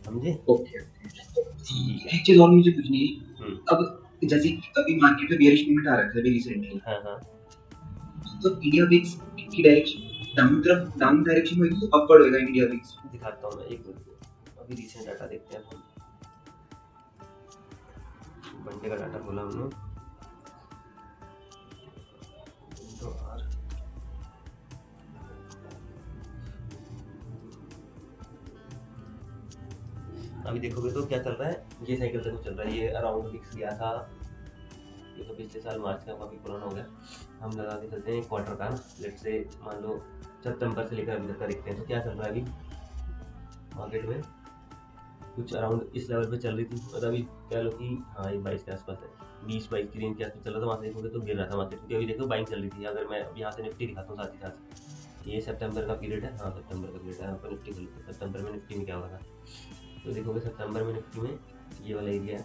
समझे? ओके, एक चीज और मुझे पूछनी है, अब जैसे अभी मार्केट में बेयरिश मूवमेंट आ रहा है अभी रिसेंटली, हाँ हाँ, तो इंडिया विक्स की डायरेक्शन डाउन डायरेक्शन में होगी तो अपवर्ड होगा इंडिया विक्स। दिखाता हूँ मैं, एक मिनट, अभी रिसेंट डाटा देखते हैं हम, वनडे का डाटा खोला हमने, तो अभी देखोगे तो क्या चल रहा है, ये साइकिल तक चल रहा है, ये अराउंड विक्स गया था, देखो पिछले साल मार्च का काफ़ी पुराना हो गया, हम लगा के चलते हैं क्वार्टर का ना, लेट से मान लो सितंबर से लेकर अभी तक का देखते हैं। तो क्या चल रहा है अभी मार्केट में, कुछ अराउंड इस लेवल पे चल रही थी, और अभी कह लो कि हाँ ये 22 के आसपास है, 20-22 की रेंज के आसपास चल रहा था। वहाँ से देखोगे तो गिर रहा था मार्केट, क्योंकि अभी देखो बाइंग चल रही थी। अगर मैं यहाँ से निफ्टी दिखाता हूँ साथ ही साथ, ये सितंबर का पीरियड है, हाँ सितंबर का पीरियड है, यहाँ पर निफ्टी खुली थी। सितंबर में निफ्टी में क्या हुआ था, तो देखोगे सितंबर में निफ्टी में ये वाला एरिया है,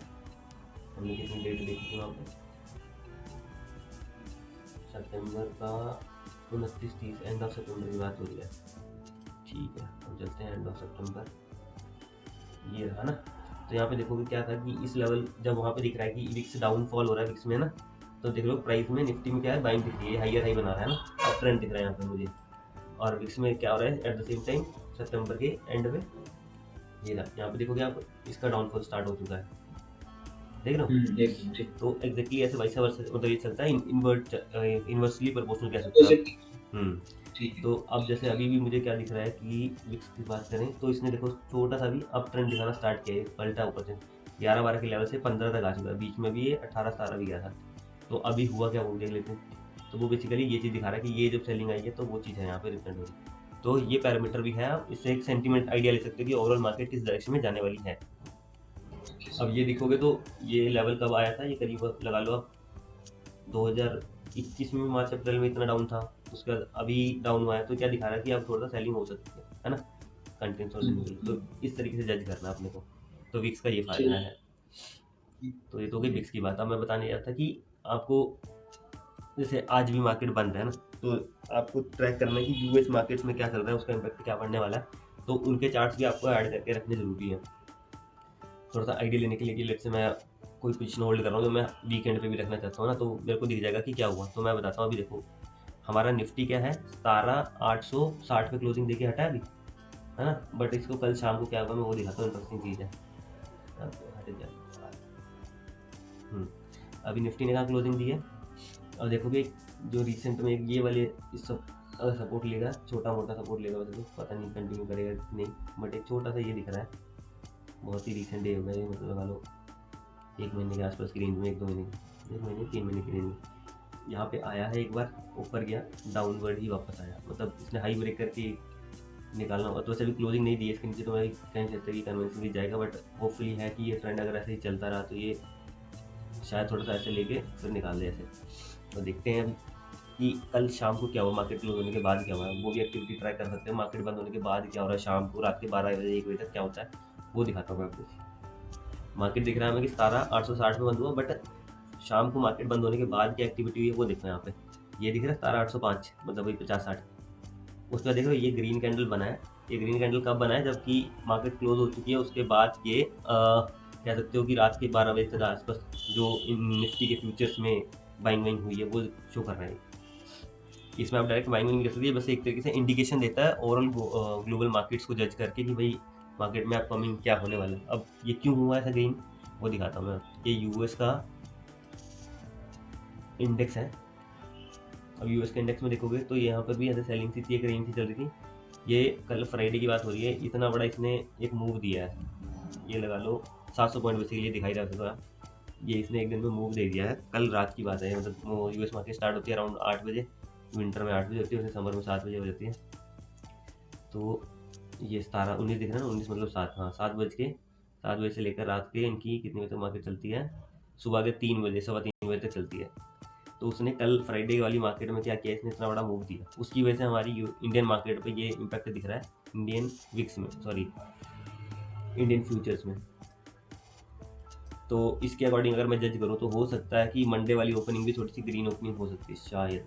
हमने कितनी डेट देखी थी वहाँ पर, सितंबर का 29-30, एंड ऑफ सितंबर की बात हो रही है। ठीक है, हम चलते हैं एंड ऑफ सितंबर, ये रहा ना। तो यहाँ पे देखोगे क्या था कि इस लेवल जब वहाँ पे दिख रहा है कि विक्स डाउनफॉल हो रहा है विक्स में ना, तो देख लो प्राइस में निफ्टी में क्या है, बाइंग दिख रही है, हाइयर हाई बना रहा है ना, अब ट्रेंड दिख रहा है यहाँ पे मुझे। और विक्स में क्या हो रहा है एट द सेम टाइम सितंबर के एंड में, ये रहा यहाँ पे देखोगे आप, इसका डाउनफॉल स्टार्ट हो चुका है, देख रहे हो। एकदम ठीक। तो एग्जैक्टली ऐसे वाइस वर्सा मतलब ये चलता है, इन्वर्सली प्रोपोर्शनल कह सकते हो आप। ठीक है। तो अब जैसे अभी भी मुझे क्या दिख रहा है कि विक्स की बात करें तो इसने देखो छोटा सा भी अप ट्रेंड दिखाना स्टार्ट किया है, पलटा ऊपर से 11-12 के लेवल से 15 तक आ चुका है, बीच में भी ये 18-17 भी गया था। तो अभी हुआ क्या वो देख लेते हैं। तो वो बेसिकली ये चीज़ दिखा रहा है कि ये जब सेलिंग आई है तो वो चीज़ है यहाँ पे रिप्रेजेंट हो रही है। तो ये पैरामीटर भी है, आप इससे एक सेंटीमेंट आइडिया ले सकते हो कि ओवरऑल मार्केट किस डायरेक्शन में जाने वाली है। अब ये देखोगे तो ये लेवल कब आया था, ये करीब लगा लो आप 2021 में मार्च अप्रैल में इतना डाउन था, उसके बाद अभी डाउन हुआ है। तो क्या दिखा रहा है कि अब थोड़ा सा सेलिंग हो सकती है ना, कंटेंट्स और तो इस तरीके से जज करना अपने को। तो विक्स का ये फायदा है। तो ये तो गई विक्स की बात। अब मैं बताने आया था कि आपको जैसे आज भी मार्केट बंद है ना, तो आपको ट्रैक करना है कि यूएस मार्केट्स में क्या चल रहा है, उसका इम्पैक्ट क्या पड़ने वाला है। तो उनके चार्ट्स भी आपको ऐड करके रखने जरूरी है, थोड़ा सा आइडिया लेने के लिए कि लेट से मैं कोई पोजीशन होल्ड कर रहा हूँ तो मैं वीकेंड पे भी रखना चाहता हूँ ना, तो मेरे को दिख जाएगा कि क्या हुआ। तो मैं बताता हूँ, अभी देखो हमारा निफ्टी क्या है, 17,860 पे क्लोजिंग देके हटा अभी, है ना। बट इसको कल शाम को क्या होगा मैं वो दिखाता हूँ, इंटरेस्टिंग चीज़ है। अभी निफ्टी ने कहाँ क्लोजिंग दी है, और देखोगे जो रिसेंट में ये वाले इस सब सपोर्ट लेगा, छोटा मोटा सपोर्ट लेगा, वैसे तो पता नहीं कंटिन्यू करेगा कि नहीं, बट एक छोटा सा ये दिख रहा है, बहुत ही रिसेंट डे हो गया ये, मतलब लगा लो 1 महीने के आसपास की रेंज में, 1-2 महीने, 1 महीने 3 महीने की रेंज में यहाँ पे आया है, एक बार ऊपर गया, डाउनवर्ड ही वापस आया, मतलब इसने हाई ब्रेक करके निकालना होगा। तो वैसे भी क्लोजिंग नहीं दी है इसके नीचे, तो मैं कह सकता कि कन्वेंशनली जाएगा, बट होपफुली है कि ये ट्रेंड अगर ऐसे ही चलता रहा तो ये शायद थोड़ा सा ऐसे लेके फिर निकाल दे ऐसे। तो देखते हैं कि कल शाम को क्या हुआ, मार्केट क्लोज होने के बाद क्या हुआ है, वो भी एक्टिविटी ट्राई कर सकते हैं। मार्केट बंद होने के बाद क्या हो रहा है, शाम को रात के 12 बजे 1 बजे तक क्या होता है वो दिखाता हूँ मैं आपको। मार्केट दिख रहा है हमें कि 17,860 में बंद हुआ, बट शाम को मार्केट बंद होने के बाद क्या एक्टिविटी हुई है वो देखो यहाँ पे, ये दिख रहा है 17,805, मतलब वही 50-60। उसके बाद देखो ये ग्रीन कैंडल बना है, ये ग्रीन कैंडल कब बना है, जबकि मार्केट क्लोज हो चुकी है, उसके बाद ये कह सकते हो कि रात के 12 बजे तक आसपास जो निफ्टी के फ्यूचर्स में बाइंग हुई है वो शो कर रहा है। इसमें आप डायरेक्ट बाइंग नहीं कर सकते, बस एक तरीके से इंडिकेशन देता है ओवरऑल ग्लोबल मार्केट्स को जज करके कि भाई मार्केट में अपकमिंग क्या होने वाला है। अब ये क्यों हुआ ऐसा ग्रीन वो दिखाता हूँ मैं। ये यूएस का इंडेक्स है। अब यूएस के इंडेक्स में देखोगे तो यहाँ पर भी ऐसे सेलिंग सी थी, एक रेंज सी चल रही थी। ये कल फ्राइडे की बात हो रही है, इतना बड़ा इसने एक मूव दिया है, ये लगा लो 700 पॉइंट बेसिकली दिखाई रहा था। ये इसने एक दिन में मूव दे दिया है, कल रात की बात है, मतलब यूएस मार्केट स्टार्ट होती है अराउंड 8 बजे, विंटर में 8 बजे होती है, वैसे समर में 7 बजे हो जाती है। तो ये 17-19 दिख रहा है ना, 19 मतलब 7, हाँ 7 बजे से लेकर रात के इनकी कितने बजे तक मार्केट चलती है, सुबह के 3 बजे 3:15 बजे तक चलती है। तो उसने कल फ्राइडे वाली मार्केट में क्या किया, इसने इतना बड़ा मूव दिया, उसकी वजह से हमारी इंडियन मार्केट पे ये इम्पैक्ट दिख रहा है, इंडियन विक्स में, सॉरी इंडियन फ्यूचर्स में। तो इसके अकॉर्डिंग अगर मैं जज करूँ तो हो सकता है कि मंडे वाली ओपनिंग भी थोड़ी सी ग्रीन ओपनिंग हो सकती है शायद।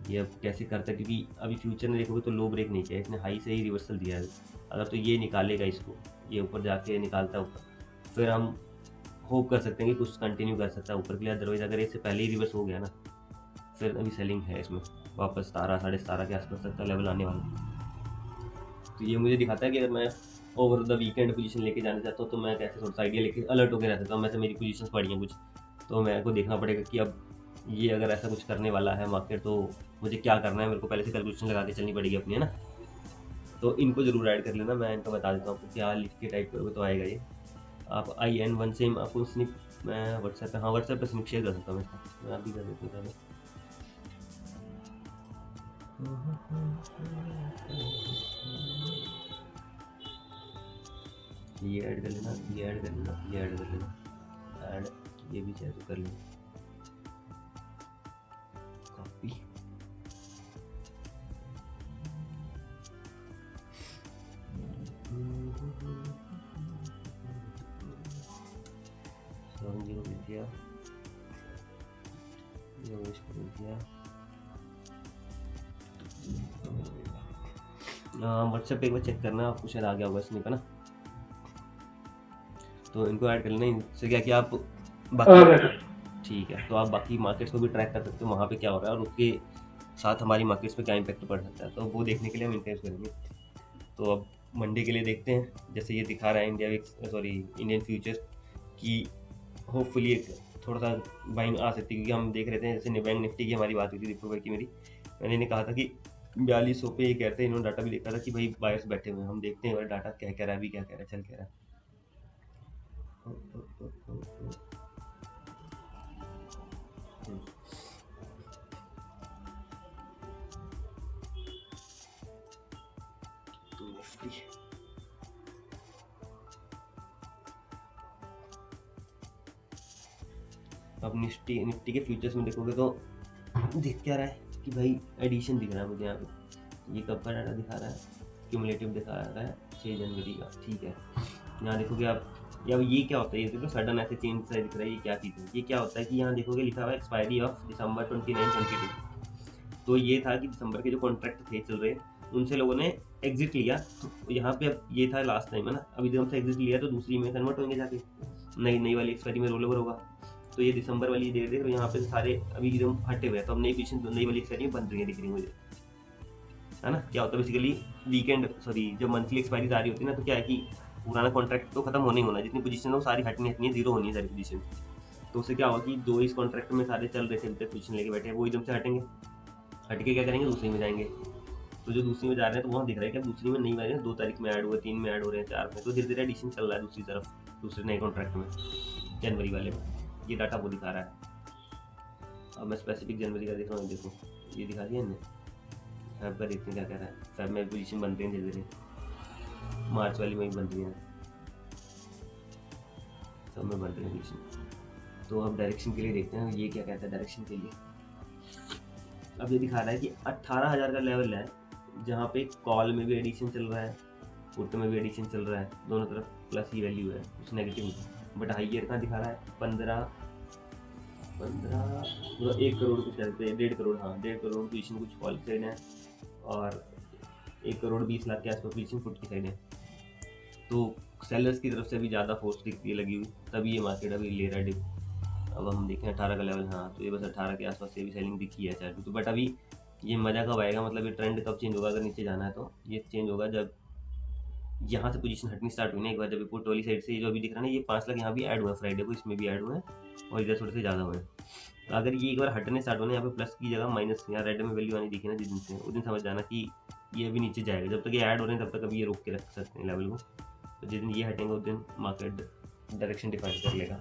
ये अब कैसे करता है, क्योंकि अभी फ्यूचर में देखोगे तो लो ब्रेक नहीं किया, इसने हाई से ही रिवर्सल दिया है। अगर तो ये निकालेगा इसको, ये ऊपर जाके निकालता है ऊपर, फिर हम होप कर सकते हैं कि कुछ कंटिन्यू कर सकता है ऊपर के लिए। अदरवाइज अगर इससे पहले ही रिवर्स हो गया ना, फिर अभी सेलिंग है इसमें, वापस 17-17.5 के आसपास तक का लेवल आने वाला। तो ये मुझे दिखाता है कि अगर मैं ओवर द वीकेंड पोजीशन लेके जाना चाहता हूँ तो मैं कैसे थोड़ा सा आइडिया लेके अलर्ट होकर रह सकता हूँ। मैं तो मेरी पोजीशंस पड़ी हैं कुछ, तो मेरे को देखना पड़ेगा कि अब ये अगर ऐसा कुछ करने वाला है मार्केट तो मुझे क्या करना है, मेरे को पहले से कैलकुलेशन लगा के चलनी पड़ेगी अपनी, है ना। तो इनको जरूर ऐड कर लेना, मैं इनको बता देता हूँ आपको क्या लिख के टाइप करोगे तो आएगा ये। आप IN1 से आपको स्निप मैं व्हाट्सएप पे, हाँ व्हाट्सएप पे शेयर कर सकता हूँ इसका, मैं अभी कर देता हूँ पहले। ये ऐड कर लेना, ये ऐड कर लेना, ये ऐड कर लेना, ऐड ये भी चाहे तो कर लेना, कॉपी। जी को लिख दिया, योगेश को लिख दिया। व्हाट्सएप पे एक बार चेक करना, आपको शायद आ गया होगा इसमें का ना, तो इनको ऐड कर लेना। इनसे क्या कि आप बाकी, ठीक है, तो आप बाकी मार्केट्स को भी ट्रैक कर सकते हो, वहाँ पे क्या हो रहा है और उसके साथ हमारी मार्केट्स पे क्या इम्पैक्ट पड़ सकता है, तो वो देखने के लिए हम इंटरेस्ट करेंगे। तो अब मंडे के लिए देखते हैं, जैसे ये दिखा रहा है इंडियन फ्यूचर्स की होपफुली एक थोड़ा सा बाइंग आ सकती है, क्योंकि हम देख रहे थे जैसे बैंक निफ्टी की हमारी बात हुई थी दीपक भाई की मेरी, मैंने इन्हें कहा था कि 4200 पे ये कहते हैं, इन्होंने डाटा भी देखा था कि भाई बायर्स बैठे हुए हैं, हम देखते हैं डाटा क्या कह रहा है, अभी क्या कह रहा है, चल कह रहा है। अब निफ्टी के फ्यूचर्स में देखोगे तो दिख क्या रहा है कि भाई एडिशन दिख रहा है मुझे यहाँ पे, ये कब का डाटा दिखा रहा है, क्यूमुलेटिव दिखा रहा है 6 जनवरी का, ठीक है। यहाँ देखोगे आप, या ये क्या होता है, ये देखो सडन ऐसे चेंज सा दिख रहा है, ये क्या चीज़ है, ये क्या होता है कि यहाँ देखोगे लिखा हुआ है एक्सपायरी ऑफ दिसंबर 29-22, तो ये था कि दिसंबर के जो कॉन्ट्रैक्ट थे चल रहे उनसे लोगों ने एग्जिट लिया, तो यहाँ पे अब ये था लास्ट टाइम है ना, अभी जब हमसे एग्जिट लिया तो दूसरी में कन्वर्ट होंगे जाके, नई वाली एक्सपायरी में रोल ओवर होगा, तो ये दिसंबर वाली डेट देख रहे हो यहाँ पे सारे अभी एकदम हटे हुए हैं, तो अब नई पोजीशन नई वाली एक्सपायरी बन रही है, दिख रही है मुझे, है ना। क्या होता है बेसिकली जब मंथली एक्सपायरी आ रही होती है ना, तो क्या है कि पुराना कॉन्ट्रैक्ट तो खत्म होने ही होना, जितनी पोजीशन है वो सारी हटनी है, जीरो होनी है सारी पोजीशन, तो उससे क्या होगा कि जो इस कॉन्ट्रैक्ट में सारे चल रहे थे अभी तक पोजीशन लेके बैठे हैं वो एकदम से हटेंगे, हट के क्या करेंगे दूसरी में जाएंगे, तो जो दूसरी में जा रहे हैं तो वहाँ दिख रहा है कि दूसरी में नहीं वाले 2 तारीख में ऐड हुए, 3 में ऐड हो रहे हैं, 4 में, तो धीरे धीरे एडिशन चल रहा है दूसरी तरफ, दूसरे नए कॉन्ट्रैक्ट में जनवरी वाले में, ये डाटा वो दिखा रहा है। अब मैं स्पेसिफिक जनवरी का देख रहा हूँ, देखो ये दिखा दिया इन्हें, फैब का देखते हैं क्या कह रहा है, फैब में पोजीशन बन रही है धीरे धीरे, मार्च वाली में भी बन रही है, सब में बन रही है पोजीशन। तो अब डायरेक्शन के लिए देखते हैं ये क्या कहता है डायरेक्शन के लिए। अब ये दिखा रहा है कि 18,000 का लेवल है, जहाँ पे कॉल में भी एडिशन चल रहा है, पुट में भी एडिशन चल रहा है, दोनों तरफ प्लस ही वैल्यू है, कुछ नेगेटिव नहीं, बट हाइयर कहाँ दिखा रहा है 15 पूरा 1 करोड़ कुछ कहते हैं, 1.5 करोड़, हाँ 1.5 करोड़ पोजीशन कुछ कॉल की साइड है, और 1 करोड़ 20 लाख के आसपास पोजीशन पुट की साइड है, तो सेलर्स की तरफ से भी ज़्यादा फोर्स दिखती है लगी हुई, तभी ये मार्केट अभी ले रहा है डिप। अब हम देखें 18 का लेवल, हाँ तो ये बस 18 के आसपास से भी सेलिंग दिखी है चाहे तो, बट अभी ये मज़ा कब आएगा, मतलब ये ट्रेंड कब चेंज होगा, अगर नीचे जाना है तो ये चेंज होगा जब यहाँ से पोजीशन हटनी स्टार्ट हुई ना, एक बार जब पुट वाली साइड से जो अभी दिख रहा है ना, ये 5 लाख यहाँ भी ऐड हुआ है फ्राइडे को, इसमें भी ऐड हुए हैं और इधर थोड़े से ज़्यादा हुए हैं, तो अगर ये एक बार हटने स्टार्ट होने, यहाँ पे प्लस की जगह माइनस, यहाँ रेड में वैल्यू आनी दिखी ना जिस दिन से, उस दिन समझ जाना कि ये अभी नीचे जाएगा, जब तक ये ऐड हो रहे हैं तब तक अभी ये रोक के रख सकते हैं लेवल को, तो जिस दिन ये हटेंगे उस दिन मार्केट डायरेक्शन डिफाइन कर लेगा।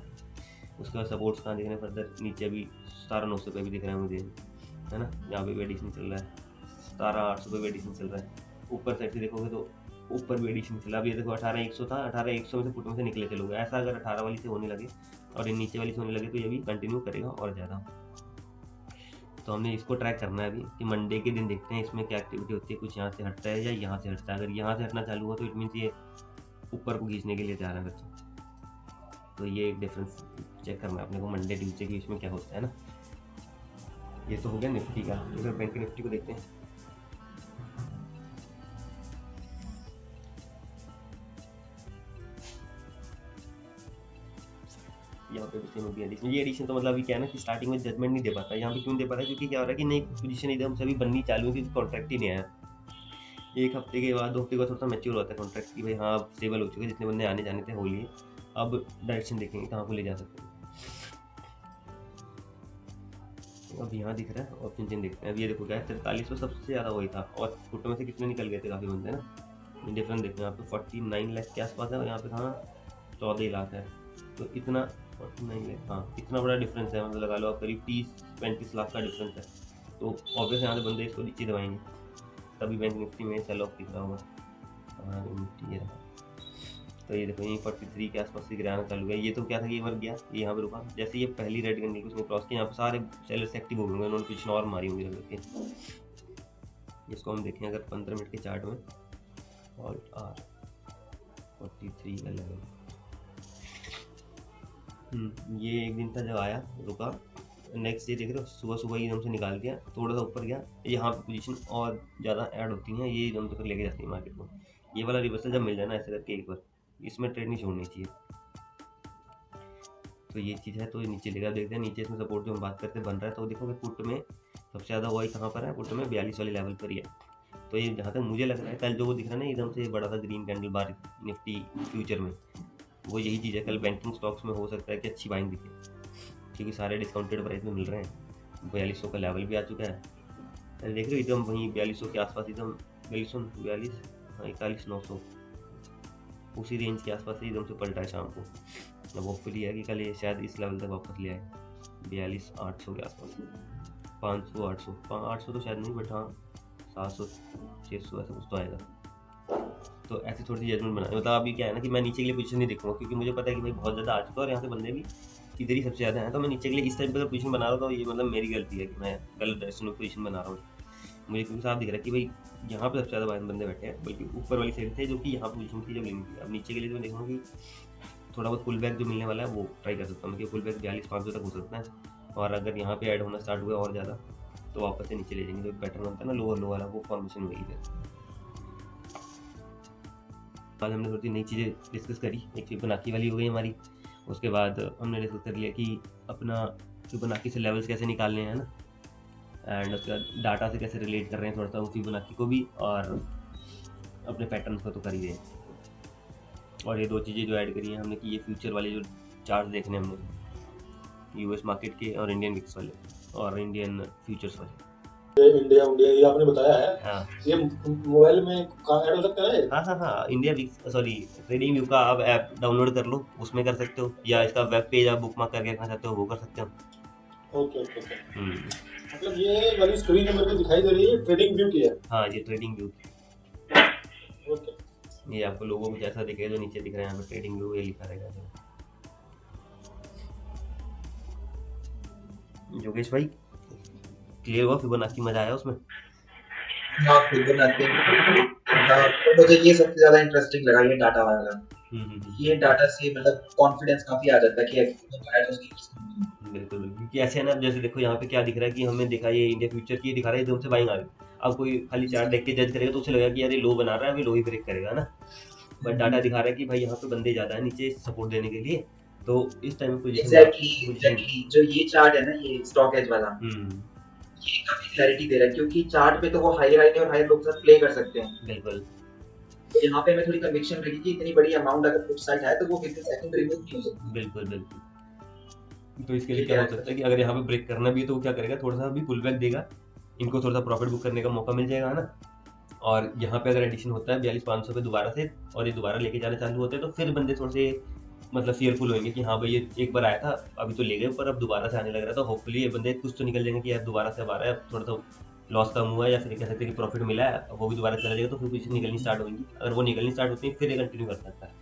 उसके बाद सपोर्ट्स कहाँ दिख रहे हैं फर्दर, नीचे अभी 17,900 पे भी दिख रहा है मुझे, है ना, यहाँ पे भी एडिशन चल रहा है, 17,800 पे भी एडिशन चल रहा है, ऊपर साइड से देखोगे तो ऊपर भी एडिशन चला, अभी देखो 18,100 था, 18,100 में से पुट में से निकले चलोगे, ऐसा अगर 18 वाली से होने लगे और ये नीचे वाली से होने लगे तो ये भी कंटिन्यू करेगा और ज़्यादा। तो हमने इसको ट्रैक करना है अभी कि मंडे के दिन देखते हैं इसमें क्या एक्टिविटी होती है, कुछ यहाँ से हटता है या यहाँ से हटता है, अगर यहाँ से हटना चालू हुआ तो इट मीन्स ये ऊपर को खींचने के लिए जा रहा है बच्चों, तो ये एक डिफरेंस चेक करना है अपने को मंडे ट्यूसडे के बीच में क्या होता है ना। ये तो हो गया निफ्टी का, इधर बैंक निफ्टी को देखते हैं। यहाँ पे भी सेम हो गया एडिशन, ये एडिशन तो मतलब अभी क्या है ना कि स्टार्टिंग में जजमेंट नहीं दे पाता, यहाँ पे क्यों दे पाता है, क्योंकि क्या हो रहा है कि नई पोजीशन एकदम से अभी बननी चालू है, क्योंकि कॉन्ट्रैक्ट ही नहीं आया, एक हफ्ते के बाद 2 हफ्ते के बाद थोड़ा सा मैच्योर होता है कॉन्ट्रैक्ट कि भाई हाँ स्टेबल हो चुके हैं, जितने बंदे आने जाने थे हो लिए, अब डायरेक्शन देखेंगे कहाँ को ले जा सकते हैं। अब यहाँ दिख रहा है ऑप्शन चेन देखते हैं, अब ये देखो क्या है 43 सबसे ज़्यादा वही था, और पुट में से कितने निकल गए थे काफ़ी बंदे ना, डिफरेंस देखते हैं यहाँ पे 49 लाख के आसपास है और यहाँ पे कहाँ 14 लाख है, तो इतना 49 लाख, हाँ इतना बड़ा डिफरेंस है, मतलब लगा लो आप करीब 30-35 लाख का डिफरेंस है। तो ऑब्वियस यहाँ से बंदे इसको नीचे दबाएंगे, तभी बैंक निफ्टी में सेल ऑफ दिख रहा होगा। हमारा निफ्टी ये रहा, तो ये देखो यहीं 43 के आसपास से गिराना चालू हुआ। ये तो क्या था कि ये मर गया, ये यहाँ पे रुका, जैसे ये पहली रेड कैंडल को उसने क्रॉस किया, यहाँ पे सारे सेलर्स एक्टिव हो गए, उन्होंने कुछ और मारी होंगी लग के। इसको हम देखें अगर 15 मिनट के चार्ट में, ऑल्ट आर 43 का लेवल, ये एक दिन था जब आया रुका, नेक्स्ट डे देख रहे हो सुबह सुबह ही एकदम से निकाल दिया, थोड़ा सा ऊपर गया, यहाँ पे पोजीशन और ज़्यादा ऐड होती हैं, ये एकदम से फिर लेके जाती है मार्केट को। ये वाला रिवर्सल जब मिल जाए ना ऐसे करके एक बार, इसमें ट्रेड नहीं छोड़नी चाहिए। तो ये चीज़ है, तो ये नीचे लेगा, देखते हैं नीचे इसमें सपोर्ट जो हम बात करते बन रहा है। तो देखो पुट में सबसे ज़्यादा वही कहाँ पर है, पुट में 42 वाले लेवल पर ही है। तो ये जहाँ तक मुझे लग रहा है, कल जो वो दिख रहा है ना एकदम से बड़ा सा ग्रीन कैंडल बार निफ्टी फ्यूचर में, वो यही चीज़ है। कल बैंकिंग स्टॉक्स में हो सकता है कि अच्छी बाइंग दिखे, क्योंकि सारे डिस्काउंटेड प्राइस में मिल रहे हैं। 4200 का लेवल भी आ चुका है, देख रहे हो एकदम वहीं 4200 के आसपास, एकदम 42 हाँ 41,900 उसी रेंज के आसपास से एकदम से पलटा है शाम को। अब होपफुली है कि कल ये शायद इस लेवल तक वापस ले आए, 42,800 के आसपास, 500 800 तो शायद नहीं, बट हाँ 700 600 ऐसा कुछ तो आएगा। तो ऐसी थोड़ी सी जजमेंट बनानी, मतलब अभी क्या है ना कि मैं नीचे के लिए पोजीशन नहीं देखूंगा, क्योंकि मुझे पता है कि भाई बहुत ज़्यादा आ चुका है और यहाँ से बंदे भी इधर ही सबसे ज़्यादा हैं। तो मैं नीचे के लिए इस टाइप का पोजीशन बना रहा था, तो ये मतलब मेरी गलती है कि मैं गलत डायरेक्शन में पोजीशन बना रहा हूँ। मुझे क्योंकि साफ दिख रहा है कि भाई यहाँ पे सबसे ज़्यादा बंदे बैठे हैं, बल्कि ऊपर वाली साइड थे जो कि यहाँ पोजीशन थी जब लेनी थी। अब नीचे के लिए तो मैं देखूँगा कि थोड़ा बहुत पुल बैक जो मिलने वाला है वो ट्राई कर सकता हूँ, क्योंकि पुल बैक 42,500 तक हो सकता है, और अगर यहाँ पे ऐड होना स्टार्ट हुआ और ज़्यादा तो वापस से नीचे ले जाएंगे। जो पैटर्न होता है ना लोअर लो वाला, वो फॉर्मेशन हुई है। आज हमने थोड़ी नई चीज़ें डिस्कस करी, एक फिबोनाची वाली हो गई हमारी, उसके बाद हमने डिस्कस कर लिया कि अपना फिबोनाची से लेवल्स कैसे निकालने हैं ना, एंड उसके बाद डाटा से कैसे रिलेट कर रहे हैं थोड़ा सा वो फिबोनाची को भी, और अपने पैटर्न्स को तो कर ही रहे हैं। और ये दो चीज़ें जो ऐड करी हैं हमने कि ये फ्यूचर वाले जो चार्ट देखने हमने, यूएस मार्केट के और इंडियन विक्स वाले और इंडियन फ्यूचर्स वाले। इंडिया ये आपने बताया है, हाँ ये मोबाइल में ऐड हो सकता है। हाँ India VIX sorry trading view का आप ऐप डाउनलोड कर लो, उसमें कर सकते हो, या इसका वेब पेज आप बुकमार्क करके रखना चाहते हो वो कर सकते हो। ओके मतलब ये वाली स्क्रीन में मेरे को दिखाई दे रही है ट्रेडिंग व्यू की है। हाँ ये ट्रेडिंग व्यू, ओके ये आपको लोगों को जैसा दिखेगा जो नीचे दिख रहा है यहाँ पे ट्रेडिंग व्यू ये लिखा रहेगा। योगेश भाई क्लियर हुआ फिबोनाची, मजा आया उसमें? हाँ फिबोनाची, हाँ तो मुझे ये सबसे ज्यादा इंटरेस्टिंग लगा, ये डाटा वाला। ये डाटा से मतलब कॉन्फिडेंस काफी आ जाता है कि बिल्कुल बिल्कुल, क्योंकि ऐसे है ना, जैसे देखो यहाँ पे क्या दिख रहा है कि हमें दिखा ये इंडिया फ्यूचर की दिखा रहा है एकदम से बाइंग आ गई। अब कोई खाली चार्ट देख के जज करेगा तो उसे लगेगा कि यार ये लो बना रहा है, अभी लो ही ब्रेक करेगा ना, बट डाटा दिखा रहा है कि भाई यहाँ पे बंदे ज्यादा है नीचे सपोर्ट देने के लिए, तो इस टाइम में एग्जैक्टली जो ये चार्ट है ना, ये स्टॉक एज वाला, ये काफी क्लैरिटी दे रहा है, क्योंकि चार्ट पे तो वो हायर हाई और हायर लो के साथ प्ले कर सकते हैं। बिल्कुल, तो यहाँ पे मैं थोड़ी कन्विक्शन रही कि इतनी बड़ी अमाउंट अगर पुट साइड है तो वो कितने सेकंड रिमूव नहीं हो सकती। बिल्कुल बिल्कुल, तो इसके लिए क्या हो सकता है कि अगर यहाँ पे ब्रेक करना भी है तो वो क्या करेगा, थोड़ा सा भी पुल बैक देगा, इनको थोड़ा सा प्रॉफिट बुक करने का मौका मिल जाएगा ना। और यहाँ पे अगर एडिशन होता है 42,500 पे दोबारा से, और ये दोबारा लेके जाना चालू होते हैं, तो फिर बंदे थोड़े से मतलब फियरफुल होंगे कि हाँ भाई ये एक बार आया था अभी तो ले गए, पर अब दोबारा से आने लग रहा है, तो होपफुली ये बंदे कुछ तो निकल जाएंगे कि यार दोबारा से अब आ रहा है, थोड़ा सा लॉस कम हुआ है, या फिर कह सकते हैं कि प्रॉफिट मिला है, वो भी दोबारा चला जाएगा, तो फिर पीछे निकलनी स्टार्ट होगी। अगर वो निकलनी स्टार्ट होती है फिर ये कंटिन्यू कर सकता है।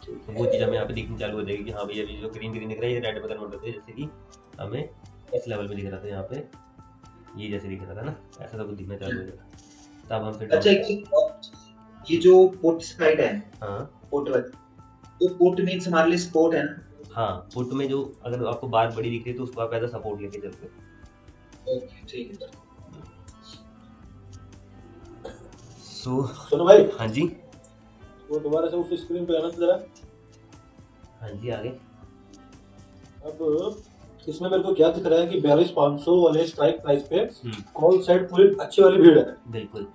तो वो चीज़ हमें यहाँ पे दिखनी चालू हो जाएगी कि हाँ भैया जो ग्रीन दिख रहा है ये रेड में कन्वर्ट होते हैं, जैसे कि हमें इस लेवल में दिख रहा था यहाँ पे, ये जैसे दिख रहा था ना, ऐसा सब कुछ दिखना चालू हो जाएगा। तब हम फिर अच्छा ये जो पुट साइड है, हाँ पुट वाला, तो पुट मींस हमारे लिए सपोर्ट है ना। हाँ पुट में जो अगर आपको बार बड़ी दिख रही है तो उसको आप एज अ सपोर्ट लेके चलते हो। ओके ठीक है। सुनो भाई, हाँ जी, वो दोबारा से उस स्क्रीन पे आना जरा। हाँ जी आगे। अब इसमें मेरे को क्या दिख रहा है कि 42,500 वाले स्ट्राइक प्राइस पे कॉल साइड पूरी अच्छी वाली भीड़ है। बिल्कुल,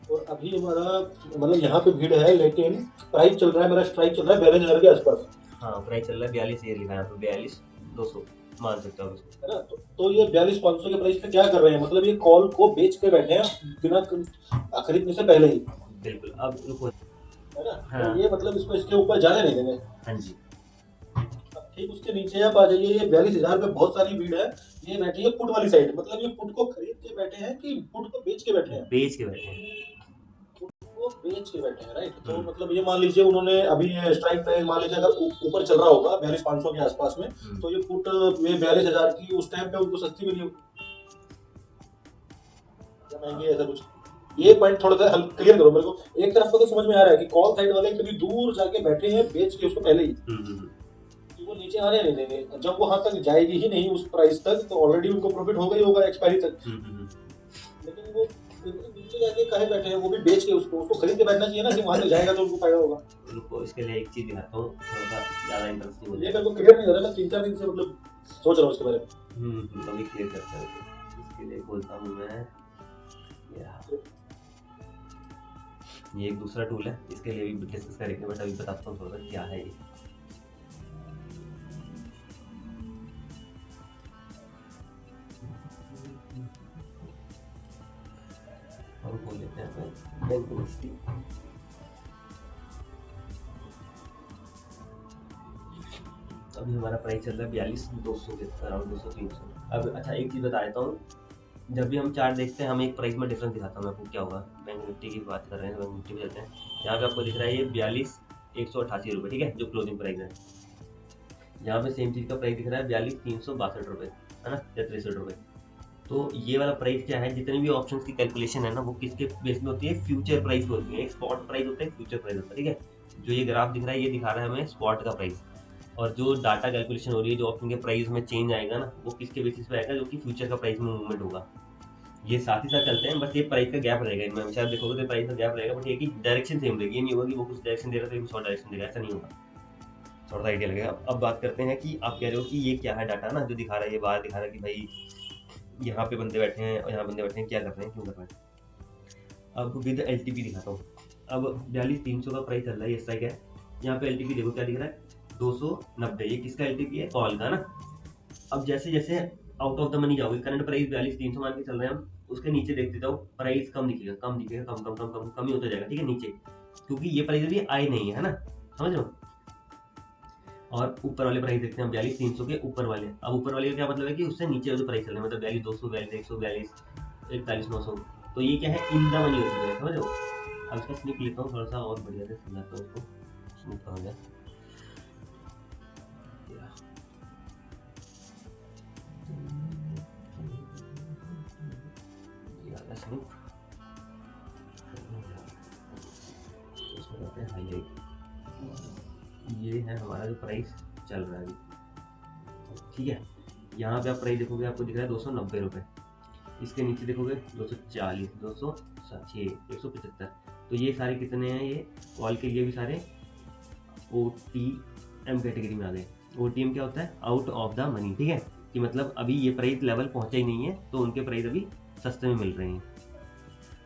और अभी हमारा मतलब यहाँ पे भीड़ है, लेकिन प्राइस चल रहा है, मेरा स्ट्राइक चल रहा है 42,000 के आसपास। हाँ प्राइस चल रहा है 42 ये लिखा है यहाँ पे, 42,200 मान सकते हो उसको, है ना। तो ये 42,500 के प्राइस पे क्या कर रहे हैं, मतलब ये कॉल को बेच के बैठे हैं बिना खरीदने से पहले ही। बिल्कुल, अब रुको, है ना। हाँ। तो ये मतलब इसको इसके ऊपर जाने नहीं देंगे। हाँ जी, ठीक उसके नीचे आप आ जाइए, ये 42,000 पे बहुत सारी भीड़ है। ये बैठी है पुट वाली साइड, मतलब ये पुट को खरीद के बैठे हैं कि पुट को बेच के बैठे हैं? बेच के बैठे हैं। वो बेच के बैठे हैं, राइट। तो हम्म। मतलब ये मान लीजिए उन्होंने अभी ये स्ट्राइक प्राइस मान लीजिए अगर ऊपर चल रहा होगा 42,500 के आसपास में, तो ये पुट ये 42,000 की उस टाइम पे उनको सस्ती मिली होगी या महंगी है, ऐसा कुछ। ये पॉइंट थोड़ा सा क्लियर करो मेरे को। एक तरफ को तो समझ में आ रहा है कि कॉल साइड वाले कभी दूर जाके बैठे हैं बेच के उसको पहले ही, कि वो नीचे आने नहीं देंगे। जब वो वहां तक जाएगी ही नहीं उस प्राइस तक, तो ऑलरेडी उनको प्रॉफिट होगा ही होगा एक्सपायरी तक। लेकिन वो नीचे जाके कहे बैठे हैं, वो भी बेच के उसको खरीद के बैठना चाहिए ना, कि वहां तक जाएगा तो उनको फायदा होगा। उनको इसके लिए एक चीज दिखाता हूँ, थोड़ा सा ज्यादा इंटरेस्टिंग हो ये जाएगा। मेरे को क्लियर नहीं हो रहा, मैं 3-4 दिन से मतलब सोच रहा हूँ इसके बारे में। अभी क्लियर करता हूँ। इसके लिए बोलता हूँ मैं, ये एक दूसरा टूल है, इसके लिए भी डिस्कस करेंगे, बट अभी बताता हूँ थोड़ा सा क्या है ये। हम खोल लेते हैं बैंक निफ्टी। अभी हमारा प्राइस चल रहा है 42,200 के अराउंड, 200-300। अब अच्छा एक चीज़ बता देता हूँ, जब भी हम चार्ट देखते हैं, हम एक प्राइस में डिफरेंस दिखाता हूँ मैं आपको क्या होगा। बैंक निफ्टी की बात कर रहे हैं, बैंक निफ्टी पे चलते हैं। यहाँ पे आपको दिख रहा है ये 42,188 रुपये, ठीक है, जो क्लोजिंग प्राइस है। यहाँ पे सेम चीज़ का प्राइस दिख रहा है 42,362 रुपये, है ना, या 63 रुपये। तो ये वाला प्राइस क्या है, जितनी भी ऑप्शंस की कैलकुलेशन है ना, वो किसके बेस में होती है, फ्यूचर प्राइस पे होती है। एक स्पॉट प्राइस होता है, फ्यूचर प्राइस होता है, ठीक है। जो ये ग्राफ दिख रहा है, ये दिखा रहा है हमें स्पॉट का प्राइस, और जो डाटा कैलकुलेशन हो रही है, जो ऑप्शन के प्राइस में चेंज आएगा ना, वो किसके बेसिस पे आएगा, जो कि फ्यूचर का प्राइस में मूवमेंट होगा। ये साथ ही साथ चलते हैं, बस ये प्राइस का गैप रहेगा इनमें, हमेशा देखोगे तो प्राइस का गैप रहेगा, बट ये की डायरेक्शन सेम रहेगी। ये नहीं होगा कि वो कुछ डायरेक्शन दे रहा है तो कुछ और डायरेक्शन देगा, ऐसा नहीं होगा। थोड़ा सा आइडिया लगेगा। अब बात करते हैं कि आप कह रहे हो कि ये क्या है डाटा ना, जो दिखा रहा है, ये बाहर दिखा रहा है कि भाई यहाँ पे बंदे बैठे हैं और यहाँ बंदे बैठे हैं, क्या कर रहे हैं, क्यों कर रहे हैं। अब विद LTP दिखाता हूँ। अब 42,300 का प्राइस चल रहा है, ये स्ट्राइक है। यहाँ पे LTP देखो क्या दिख रहा है, 290। ये किसका LTP है, कॉल का ना। अब जैसे जैसे आउट ऑफ द मनी जाओगे, करंट प्राइस 42,300 मान के चल रहे हैं हम, उसके नीचे देख देता हूँ, प्राइस कम दिखेगा, कम दिखेगा, कम कम कम कम कम ही होता जाएगा, ठीक है, नीचे, क्योंकि ये प्राइस अभी आई नहीं है ना, समझ लो। और ऊपर वाले प्राइस देखते हैं 42,300 के ऊपर वाले। अब ऊपर वाले का क्या मतलब है कि उससे नीचे वाले प्राइस चल रहे हैं, मतलब 42,200, 42,100, 41,900। तो ये क्या है, इन द मनी हो चुका है, समझ लो। अब इसका स्निप लेता हूँ, थोड़ा सा और बढ़िया से समझाता हूँ इसको, स्निप कहाँ गया, स्निप, इसमें जाते हैं हाईलाइट। ये है हमारा जो प्राइस चल रहा है अभी, ठीक है। यहाँ पे आप प्राइस देखोगे, आपको दिख रहा है 290 रुपये। इसके नीचे देखोगे 240, 206, 175। तो ये सारे कितने हैं, ये कॉल के लिए भी सारे OTM कैटेगरी में आ गए। OTM क्या होता है, आउट ऑफ द मनी, ठीक है, कि मतलब अभी ये प्राइस लेवल पहुंचा ही नहीं है, तो उनके प्राइस अभी सस्ते में मिल रहे हैं।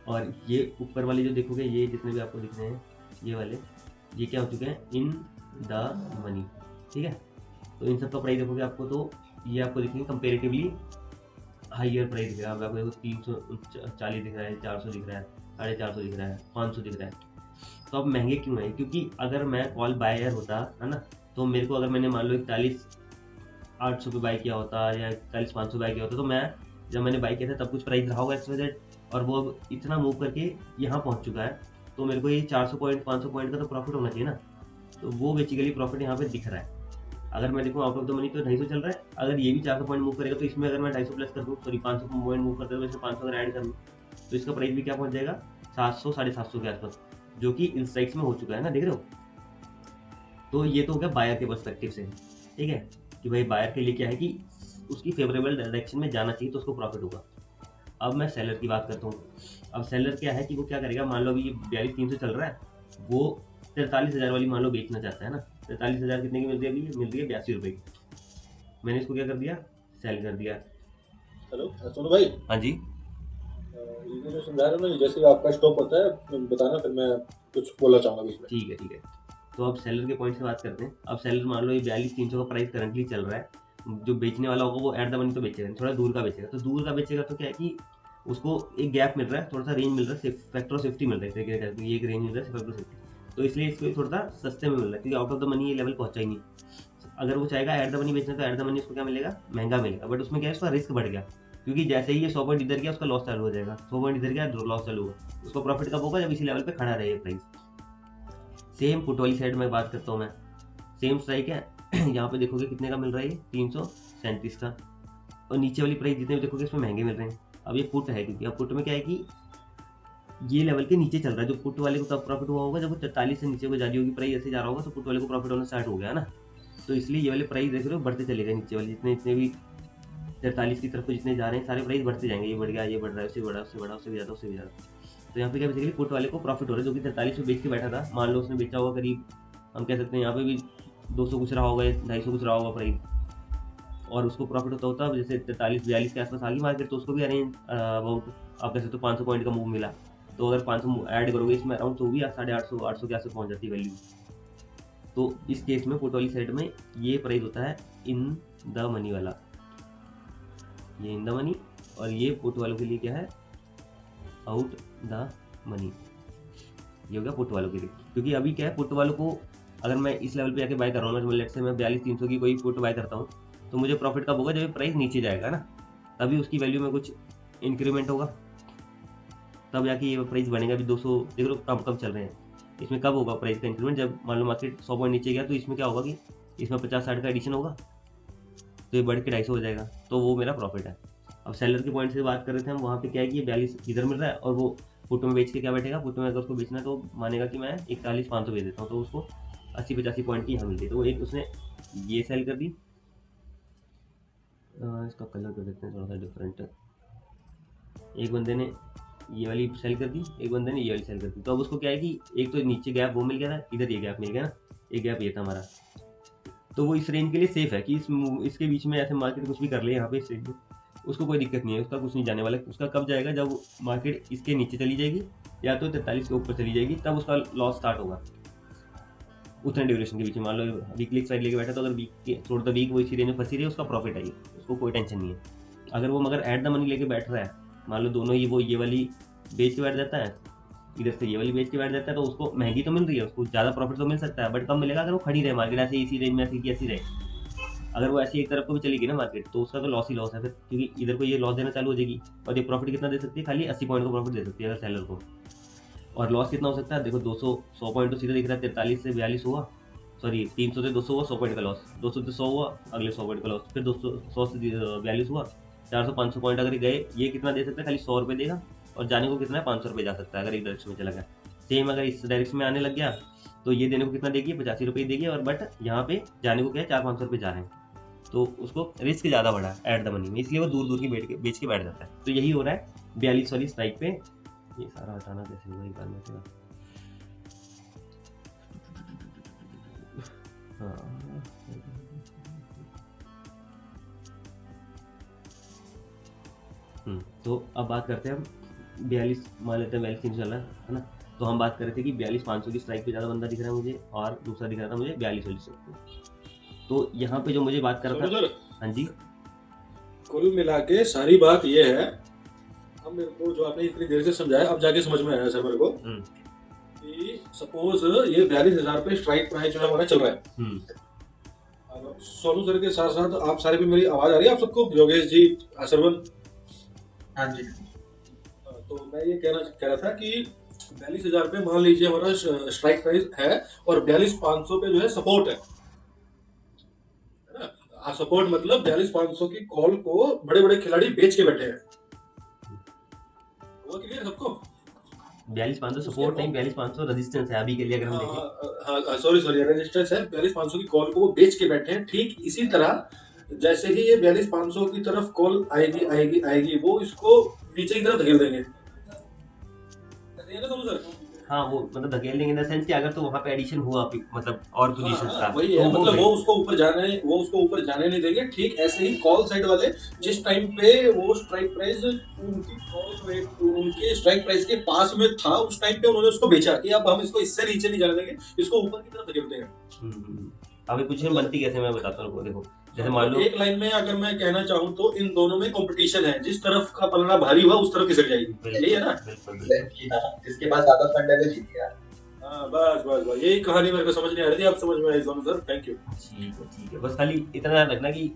और ये ऊपर वाले जो देखोगे, ये जितने भी आपको दिख रहे हैं, ये वाले, ये क्या हो चुके हैं, इन द मनी, ठीक है। तो इन सब का प्राइस देखोगे आपको, तो ये आपको दिखेंगे कंपेरेटिवली हाइयर प्राइस दिख रहा है। आपको 340 दिख रहा है, 400 दिख रहा है, 450 दिख रहा है, 500 दिख रहा है। तो अब महंगे क्यों है, क्योंकि अगर मैं कॉल बायर होता है ना, तो मेरे को अगर मैंने मान लो 41,800 पे बाई किया होता या 41,500 बाई किया होता, तो मैं जब मैंने बाई किया था तब कुछ प्राइस रहा होगा XYZ, और वो अब इतना मूव करके यहाँ पहुँच चुका है, तो मेरे को ये 400 पॉइंट 500 पॉइंट का तो प्रॉफिट होना चाहिए ना। तो वो बेसिकली प्रॉफिट यहाँ पे दिख रहा है। अगर मैं देखूँ आउट ऑफ द मनी तो 250 चल रहा है, अगर ये भी 400 पॉइंट मूव करेगा, तो इसमें अगर मैं 250 प्लस कर दूँ, सॉरी 500 पॉइंट मूव करते तो इसमें 500 अगर ऐड कर लूँ, तो इसका प्राइस भी क्या पहुँच जाएगा, 700 750 के आसपास, जो कि इन स्ट्राइक्स में हो चुका है ना, देख रहे हो। तो ये तो हो गया बायर के पर्सपेक्टिव से, ठीक है, कि भाई बायर के लिए क्या है कि उसकी फेवरेबल डायरेक्शन में जाना चाहिए, तो उसको प्रॉफिट होगा। अब मैं सेलर की बात करता हूँ। अब सेलर क्या है कि वो क्या करेगा, मान लो अभी ये 42,300 चल रहा है, वो 43,000 वाली मान लो बेचना चाहता है ना। 43,000 कितने की मिल रही है अभी, मिल रही है 82 रुपये की। मैंने इसको क्या कर दिया, सेल कर दिया। हेलो सोनू भाई, हाँ जी, ये जो समझा रहे हो ना, जैसे आपका स्टॉप होता है बताना, फिर मैं कुछ बोलना चाहूँगा बीच में। ठीक है ठीक है। तो अब सेलर के पॉइंट से बात करते हैं। अब सेलर मान लो ये 42,300 का प्राइस करंटली चल रहा है, जो बेचने वाला होगा वो एट द मनी तो बेचेगा, थोड़ा दूर का बेचेगा। तो दूर का बेचेगा तो क्या है कि उसको एक गैप मिल रहा है, थोड़ा सा रेंज मिल रहा है, फैक्टर ऑफ सेफ्टी मिल रहा है, ये एक रेंज मिल रहा है फैक्टर ऑफ सेफ्टी। तो इसलिए इसको थोड़ा सा सस्ते में मिल रहा है, क्योंकि आउट ऑफ द मनी ये लेवल पहुंचा ही नहीं। अगर वो चाहेगा ऐड द मनी बेचना तो ऐड द मनी उसको क्या मिलेगा, महंगा मिलेगा, बट उसमें क्या है उसका रिस्क बढ़ गया, क्योंकि जैसे ही ये 100 पॉइंट इधर गया उसका लॉस चालू हो जाएगा, 100 पॉइंट इधर गया लॉस चालू होगा, उसको प्रॉफिट कब होगा, जब इसी लेवल पे खड़ा रहे प्राइस। सेम पुट वाली साइड में बात करता हूँ मैं, सेम स्ट्राइक है यहाँ पे देखोगे कितने का मिल रहा है ये 337 का, और नीचे वाली प्राइस जितने भी देखोगे इसमें महंगे मिल रहे हैं। अब ये पुट है, क्योंकि अब पुट में क्या है कि ये लेवल के नीचे चल रहा है, जो पुट वाले को तब प्रॉफिट हुआ होगा जब वो 43 से नीचे को जा रही होगी प्राइस, ऐसे जा रहा होगा तो पुट वाले को प्रॉफिट होना स्टार्ट हो गया ना, तो इसलिए ये वाले प्राइस देख रहे हो बढ़ते चलेगा, नीचे वाले जितने जितने भी 43 की तरफ को जितने जा रहे हैं सारे प्राइस बढ़ते जाएंगे, ये बढ़ गया, ये बढ़ रहा है, उससे बढ़ा, उससे बढ़ा, उससे भी ज़्यादा, उससे भी ज़्यादा। तो यहाँ पे क्या बेसिकली पुट वाले को प्रॉफिट हो रहा है, जो कि 43 में बेच के बैठा था, मान लो उसने बेचा होगा करीब, हम कह सकते हैं यहाँ पे भी 200 कुछ रहा होगा, 250 कुछ रहा होगा प्राइस, और उसको प्रॉफिट होता जैसे 43-42 के आसपास आ गई मार्केट, तो उसको भी अरेंज अबाउट आप कह सकते हो 500 पॉइंट का मूव मिला, तो अगर 500 ऐड करोगे इसमें अराउंड तो भी 850-800 के आसपास पहुँच जाती है वैल्यू। तो इस केस में पुट वाली साइड में ये प्राइस होता है इन द मनी वाला, ये इन द मनी, और ये पुट वालों के लिए क्या है, आउट द मनी, ये हो गया पुट वालों के लिए। क्योंकि अभी क्या है पुट वालों को अगर मैं इस लेवल पे जाके बाय कर रहा हूँ ना, लेट्स से मैं 42-300 की कोई पुट बाय करता हूँ, तो मुझे प्रॉफिट कब होगा, जब प्राइस नीचे जाएगा ना, तभी उसकी वैल्यू में कुछ इंक्रीमेंट होगा, तब जाके ये प्राइस बनेगा। अभी 200 देख लो कम चल रहे हैं, इसमें कब होगा प्राइस का इंक्रीमेंट, जब मान लो मार्केट 100 पॉइंट नीचे गया, तो इसमें क्या होगा कि इसमें 50-60 का एडिशन होगा, तो ये बढ़ के 250 हो जाएगा, तो वो मेरा प्रॉफिट है। अब सेलर के पॉइंट से बात कर रहे थे हम, वहाँ पे क्या है कि 42 इधर मिल रहा है, और वो पुट में बेच के क्या बैठेगा, पुट में अगर उसको बेचना है तो मानेगा कि मैं 41-500 बेच देता हूँ, तो उसको 80-85 पॉइंट की यहाँ मिलती है, तो वो एक उसने ये सेल कर दी, इसका कलर कर देते हैं थोड़ा सा डिफरेंट, एक बंदे ने ये वाली सेल कर दी, एक बंदे ने ये वाली सेल कर दी, तो अब उसको क्या है कि एक तो नीचे गैप वो मिल गया था, इधर ये गैप मिल गया ना, एक गैप ये था हमारा, तो वो इस रेंज के लिए सेफ है कि इसके बीच में ऐसे मार्केट कुछ भी कर ले यहाँ पे, इस रेंज में उसको कोई दिक्कत नहीं है, उसका कुछ नहीं जाने वाला। उसका कब जाएगा, जब मार्केट इसके नीचे चली जाएगी या तो 43 के ऊपर चली जाएगी, तब उसका लॉस स्टार्ट होगा उतने ड्यूरेशन के बीच में। मान लो वीकली साइड लेके बैठा, तो अगर वीक के थोड़ा द वीक वो इसी रेंज में फंसी रही है, उसका प्रॉफिट है, उसको कोई टेंशन नहीं है। अगर वो मगर ऐड द मनी लेके बैठ रहा है, मान लो दोनों ही वो ये वाली बेच के बैठ जाता है, इधर से ये वाली बेच के बैठ जाता है, तो उसको महंगी तो मिल रही है, उसको ज़्यादा प्रॉफिट तो मिल सकता है, बट कब मिलेगा, अगर वो खड़ी रहे मार्केट ऐसे इसी रेंज में, ऐसी की ऐसी रहे। अगर वो ऐसी एक तरफ को भी चलेगी ना मार्केट, तो उसका तो लॉस ही लॉस है फिर, क्योंकि इधर को ये लॉस देना चालू हो जाएगी, और ये प्रॉफिट कितना दे सकती है, खाली 80 पॉइंट का प्रॉफिट दे सकती है अगर सेलर को। और लॉस कितना हो सकता है, देखो 100 पॉइंट तो सीधा दिख रहा है, 43 से 42 हुआ, सॉरी 300 से 200 हुआ, 100 पॉइंट का लॉस, 200 से 100 हुआ, अगले 100 पॉइंट का लॉस, फिर 100 से 42 हुआ, 400-500 पॉइंट अगर गए, ये कितना दे सकता है, खाली 100 रुपये देगा, और जाने को कितना है 500 रुपये जा सकता है अगर एक डायरेक्शन में चला गया। सेम अगर इस डायरेक्शन में आने लग गया, तो ये देने को कितना देगी, 85 रुपये देगी, और बट यहाँ पे जाने को क्या है 400-500 रुपये जा रहे हैं, तो उसको रिस्क ज़्यादा बढ़ा है ऐड द मनी में, इसलिए वो दूर दूर की बेच के बैठ जाता है। तो यही हो रहा है 42 वाली स्ट्राइक पे। ये सारा हटाना कैसे होगा, एक बार में क्या, तो अब बात करते हैं हम 42, मान लेते हैं 42 चल रहा है ना, तो हम बात कर रहे थे कि 42-500 की स्ट्राइक पे ज़्यादा बंदा दिख रहा है मुझे, और दूसरा दिख रहा था मुझे 42 वाली स्ट्राइक पे। तो यहाँ पे जो मुझे बात कर रहा था, हाँ जी, कुल मिला के सारी बात ये है, अब मेरे को जो आपने इतनी देर से समझाया अब जाके समझ में आया सर मेरे को, कि सपोज ये 42,000 पे स्ट्राइक प्राइस जो है हमारा चल रहा है। सोनू सर के साथ साथ आप सारे भी, मेरी आवाज आ रही है आप सबको, योगेश जी, सरवन? हाँ जी। तो मैं ये कह रहा था कि 42,000 पे मान लीजिए हमारा स्ट्राइक प्राइस है, और 42,500 पे जो है सपोर्ट है ना, सपोर्ट मतलब 42,500 की कॉल को बड़े बड़े खिलाड़ी बेच के बैठे हैं, वो क्लियर सबको? 42-500 सपोर्ट नहीं, 42-500 रेजिस्टेंस है अभी के लिए, अगर हम देखें। हाँ, सॉरी रेजिस्टेंस है, 42,500 की कॉल को वो बेच के बैठे हैं। ठीक इसी तरह जैसे ही ये 42,500 की तरफ कॉल आएगी वो इसको नीचे की तरफ धकेल देंगे, हाँ वो मतलब धकेल देंगे इन द सेंस कि अगर तो वहाँ पे एडिशन हुआ, मतलब और पोजीशन था, वही है, मतलब वो उसको ऊपर जाने नहीं देंगे। ठीक ऐसे ही कॉल साइड वाले जिस टाइम पे वो स्ट्राइक प्राइस उनकी कॉल रेट उनके स्ट्राइक प्राइस के पास में था, उस टाइम पे उन्होंने उसको बेचा कि अब हम इसको इससे नीचे नहीं जाने देंगे, इसको ऊपर की तरफ धकेल देंगे। अभी पोजीशन बनती कैसे मैं बताता हूँ, देखो जैसे मान लो एक लाइन में अगर मैं कहना चाहूँ तो इन दोनों में कंपटीशन है, जिस तरफ का पलड़ा भारी हुआ उस तरफ खिसक जाएगी, यही है ना? जिसके पास ज्यादा फंड है वो जीत गया। हाँ बस यही कहानी मेरे को समझ नहीं आ रही थी, अब समझ में आई दोनों सर, थैंक यू। ठीक है, बस खाली इतना ध्यान रखना कि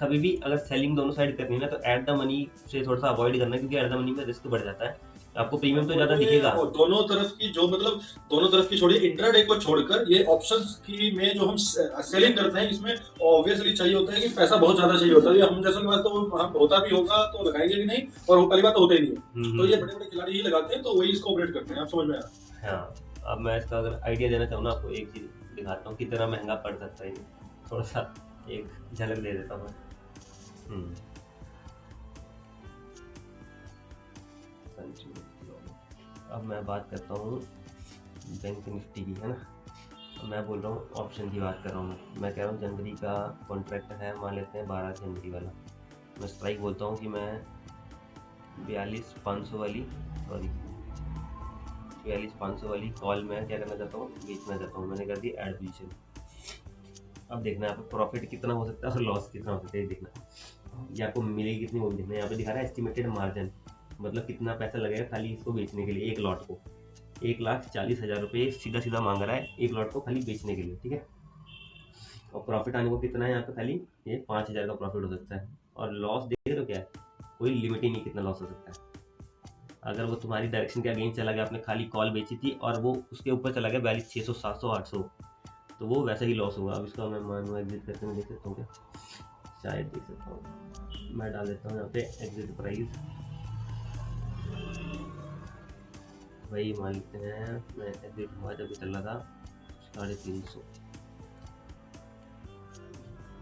कभी भी अगर सेलिंग दोनों साइड करनी है ना तो एट द मनी से थोड़ा सा अवॉइड करना, क्योंकि एट द मनी में रिस्क बढ़ जाता है। आपको प्रीमियम तो ज्यादा दिखेगा। और दोनों तरफ की जो मतलब दोनों तरफ की छोड़िए, इंट्राडे को छोड़कर ये ऑप्शंस की में जो हम सेलिंग करते हैं, इसमें ऑब्वियसली चाहिए होता है कि पैसा बहुत ज्यादा चाहिए होता है। ये हम जैसे के पास तो हम होता भी होगा तो लगाएंगे भी नहीं, और वो पहली बात तो होता ही नहीं है। तो ये बड़े बड़े खिलाड़ी ही लगाते हैं, तो वही इसको ऑपरेट करते हैं। आप समझ में आ रहा है? हाँ, अब मैं इसका अगर आइडिया देना चाहूँ ना आपको, एक चीज दिखाता हूँ कितना महंगा पड़ सकता है ये। थोड़ा सा एक झलक दे देता हूँ। अब मैं बात करता हूँ बैंक निफ्टी की, है ना। मैं बोल रहा हूँ ऑप्शन की बात कर रहा हूँ। मैं कह रहा हूँ जनवरी का कॉन्ट्रैक्ट है, मान लेते हैं 12 जनवरी वाला। मैं स्ट्राइक बोलता हूँ कि मैं 42,500 वाली, सॉरी 42,500 वाली कॉल में क्या करना चाहता हूँ, बेचना चाहता हूँ। मैंने कर दी एड पोजीशन। अब देखना है यहाँ पे प्रॉफिट कितना हो सकता है और लॉस कितना हो सकता है, ये देखना। ये आपको मिलेगी कितनी वो भी देखना है। यहाँ पे दिखा रहा है एस्टिमेटेड मार्जिन, मतलब कितना पैसा लगेगा खाली इसको बेचने के लिए। एक लॉट को 1,40,000 रुपये सीधा सीधा मांग रहा है एक लॉट को खाली बेचने के लिए, ठीक है। और प्रॉफिट आने को कितना है यहाँ पे, खाली ये 5,000 का प्रॉफिट हो सकता है। और लॉस देख रहे हो क्या है, कोई लिमिट ही नहीं कितना लॉस हो सकता है। अगर वो तुम्हारी डायरेक्शन के अगेंस्ट चला गया, आपने खाली कॉल बेची थी और वो उसके ऊपर चला गया 42,600, 700, 800, तो वो वैसा ही लॉस होगा। अब इसका मैं मानू एग्जिट करके मैं देख सकता हूँ क्या, शायद देख सकता हूँ। मैं डाल देता हूँ यहाँ पे एग्जिट प्राइस, वही मान लेते हैं। मैं एग्जिट हुआ जब चल रहा था 350,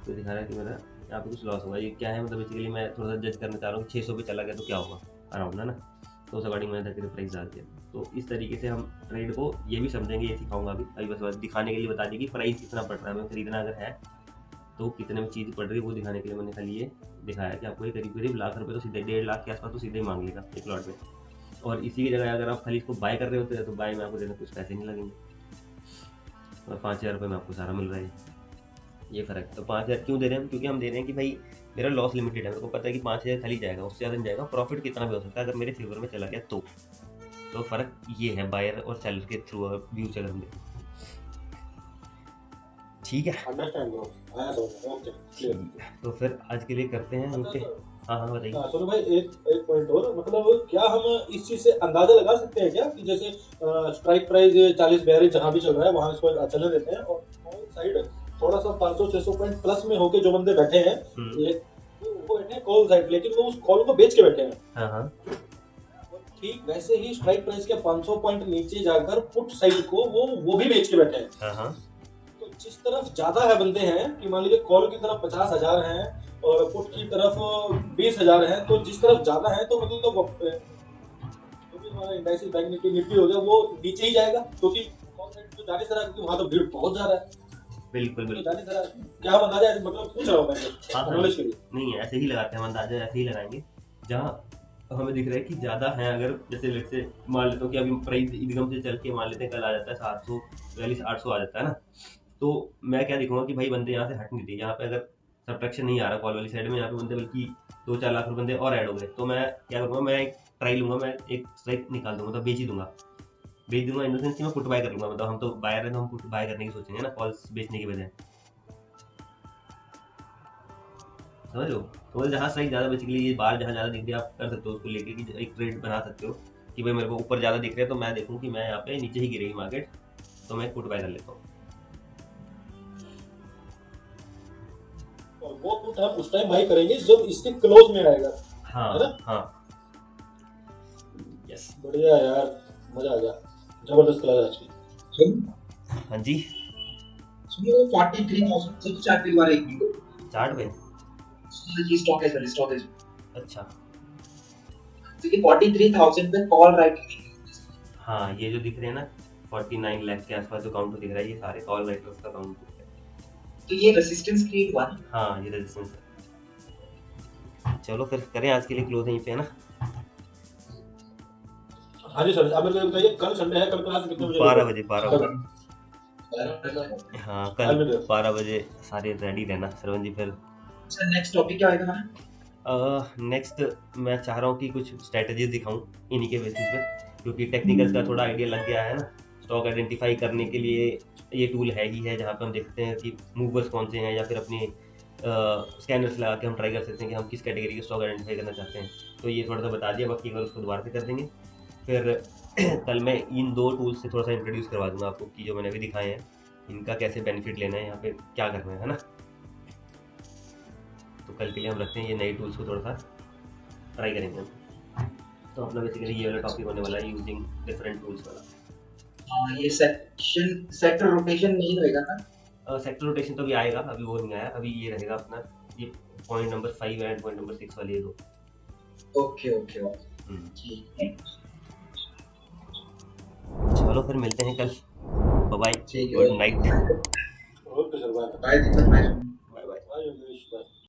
तो दिखा रहा है कि मेरा यहाँ पे कुछ लॉस होगा। ये क्या है, मतलब बेसिकली मैं थोड़ा सा जज करना चाह रहा हूँ 600 पे चला गया तो क्या होगा अराउंड, है ना। तो उस अकॉर्डिंग मैंने धक्के प्राइस डाल दिया। तो इस तरीके से हम ट्रेड को ये भी समझेंगे, ये सिखाऊंगा अभी बस दिखाने के लिए बता दी कि प्राइस कितना पड़ रहा है। हमें खरीदना अगर है तो कितने में चीज़ पड़ रही है वो दिखाने के लिए मैंने खाली ये दिखाया कि आपको ये करीब लाख रुपये तो सीधे 1.5 लाख के आसपास तो सीधे ही मांग लेगा एक लॉट में। और इसी की जगह अगर आप खाली इसको बाय कर रहे होते हैं तो बाय में आपको देने कुछ पैसे नहीं लगेंगे, और 5,000 रुपये में आपको सारा मिल रहा है। ये फ़र्क। तो 5,000 क्यों दे रहे हैं हम, क्योंकि हम दे रहे हैं कि भाई मेरा लॉस लिमिटेड है, मेरे को पता है कि 5,000 खाली जाएगा, उससे ज़्यादा नहीं जाएगा। प्रॉफिट कितना भी हो सकता है अगर मेरे फेवर में चला गया तो फ़र्क ये है बायर और सेलर के थ्रू व्यू से अगर हम देखें। ठीक है, अंडरस्टैंड ब्रो, आया समझ में, ओके क्लियर। तो फिर आज के लिए करते हैं यहीं पे। हाँ बताइए। सुनो भाई, एक पॉइंट और, मतलब क्या हम इस चीज से अंदाजा लगा सकते हैं क्या कि जैसे स्ट्राइक प्राइस 40-42 जहाँ भी चल रहा है वहाँ इसको चलने देते हैं, और ऑन साइड थोड़ा सा 500-600 पॉइंट प्लस में होके जो बंदे बैठे हैं, वो बैठे हैं कॉल साइड, लेकिन वो उस कॉल को बेच के बैठे हैं। हाँ। ठीक वैसे ही स्ट्राइक प्राइस के 500 पॉइंट नीचे जाकर पुट साइड को वो भी बेच के बैठे हैं। हाँ। तो जिस तरफ ज्यादा है बंदे हैं, कि मान लीजिए कॉल की तरफ 50,000 हैं और पुट की तरफ 20,000 हैं, तो जिस तरफ ज्यादा है तो मतलब तो हमारा इंडाइसिस बैंक निफ्टी हो गया वो नीचे ही जाएगा, क्योंकि कॉल साइड तो जाने तरह, क्योंकि वहां तो भीड़ बहुत ज्यादा है। बिल्कुल जाने तरह क्या हम अंदाजा मतलब पूछ रहा हूँ मैं नॉलेज के लिए। नहीं है, ऐसे ही लगाते हैं हम अंदाजा, ऐसे ही लगाएंगे जहाँ हमें दिख रहा है कि ज़्यादा है। अगर जैसे लेट से मान लेता हूँ कि अभी प्राइस एकदम से चल के मान लेते हैं कल आ जाता है 742, 800 आ जाता है ना, तो मैं क्या देखूंगा कि भाई बंदे यहाँ से हट नहीं दिए। यहाँ पे अगर सब्ट्रैक्शन नहीं आ रहा कॉल वाली साइड में, यहाँ पे बंदे बल्कि 2-4 लाख बंदे और ऐड हो गए, तो मैं क्या करूँगा, मैं एक ट्राई लूँगा, मैं एक स्ट्राइक निकाल दूँगा, मतलब बेच दूंगा इन द सेंस कि मैं पुट बाय कर लूँगा। मतलब हम तो बायर है तो हम पुट बाय करने की सोचेंगे ना, कॉल्स बेचने की बजाय, समझ लो। तो जहाँ स्ट्राइक ज़्यादा, बेसिकली ये बार जहाँ ज़्यादा दिख रही है आप कर सकते हो उसको लेके कि एक ट्रेड बना सकते हो कि भाई मेरे को ऊपर ज़्यादा दिख रहा है तो मैं देखूँ कि मैं यहाँ पे नीचे ही गिरेगी मार्केट, तो मैं पुट बाय कर लेता हूँ। और वो पुट हम उस टाइम बाय करेंगे जब इसके क्लोज में आएगा। हाँ यस, बढ़िया यार, मजा आ गया, जबरदस्त क्लास आज की। हाँ जी, सुनिए 43,000 से चार्ट पे दोबारा एक मिनट चार्ट पे ये स्टॉक है सर, स्टॉक है। अच्छा, तो ये 43,000 पे कॉल राइट। हाँ ये जो दिख रहे हैं ना 49 लाख के आसपास जो काउंटर दिख रहा है, ये सारे कॉल राइटर्स का काउंट दिख रहा है। तो ये रेजिस्टेंस क्रिएट हुआ। हाँ ये रेजिस्टेंस है। चलो फिर करें आज के लिए क्लोज यहीं पे, है ना। हाँ जी सर, आप मेरे को बताइए कल संडे है, कल क्लास कितने बजे? 12 बजे। हाँ कल 12 बजे सारे रेडी रहना श्रवण जी। फिर सर नेक्स्ट टॉपिक क्या आएगा हमारा? नेक्स्ट मैं चाह रहा हूँ कि कुछ स्ट्रेटजीज दिखाऊं इन्हीं के बेसिस पे, क्योंकि टेक्निकल्स का थोड़ा आइडिया लग गया है ना, स्टॉक आइडेंटिफाई करने के लिए ये टूल है ही है, जहाँ पे हम देखते हैं कि मूवर्स कौन से हैं, या फिर अपने स्कैनर्स लगा के हम ट्राई कर सकते हैं कि हम किस कैटेगरी के स्टॉक आइडेंटिफाई करना चाहते हैं। तो ये थोड़ा सा बता दिया, बाकी एक बार उसको दोबारा से कर देंगे। फिर कल मैं इन 2 टूल्स से थोड़ा सा इंट्रोड्यूस करवा दूंगा आपको कि जो मैंने अभी दिखाए हैं इनका कैसे बेनिफिट लेना है, यहाँ पे क्या करना है ना। तो कल के लिए हम रखते हैं, ये नए टूल्स को थोड़ा सा ट्राई करेंगे हम। तो अपना बेसिकली ये वाला टॉपिक होने वाला है, यूजिंग डिफरेंट टूल्स वाला। ये सेक्टर रोटेशन नहीं रहेगा ना? सेक्टर रोटेशन तो अभी आएगा, अभी वो नहीं आया, अभी ये रहेगा अपना ये point number 5 and point number 6 वाले ये दो। ओके ओके ओके, ठीक है। चलो फिर मिलते हैं कल, बाय बाय, ठीक है, good night. Okay sir, bye. Bye Deepak भाई।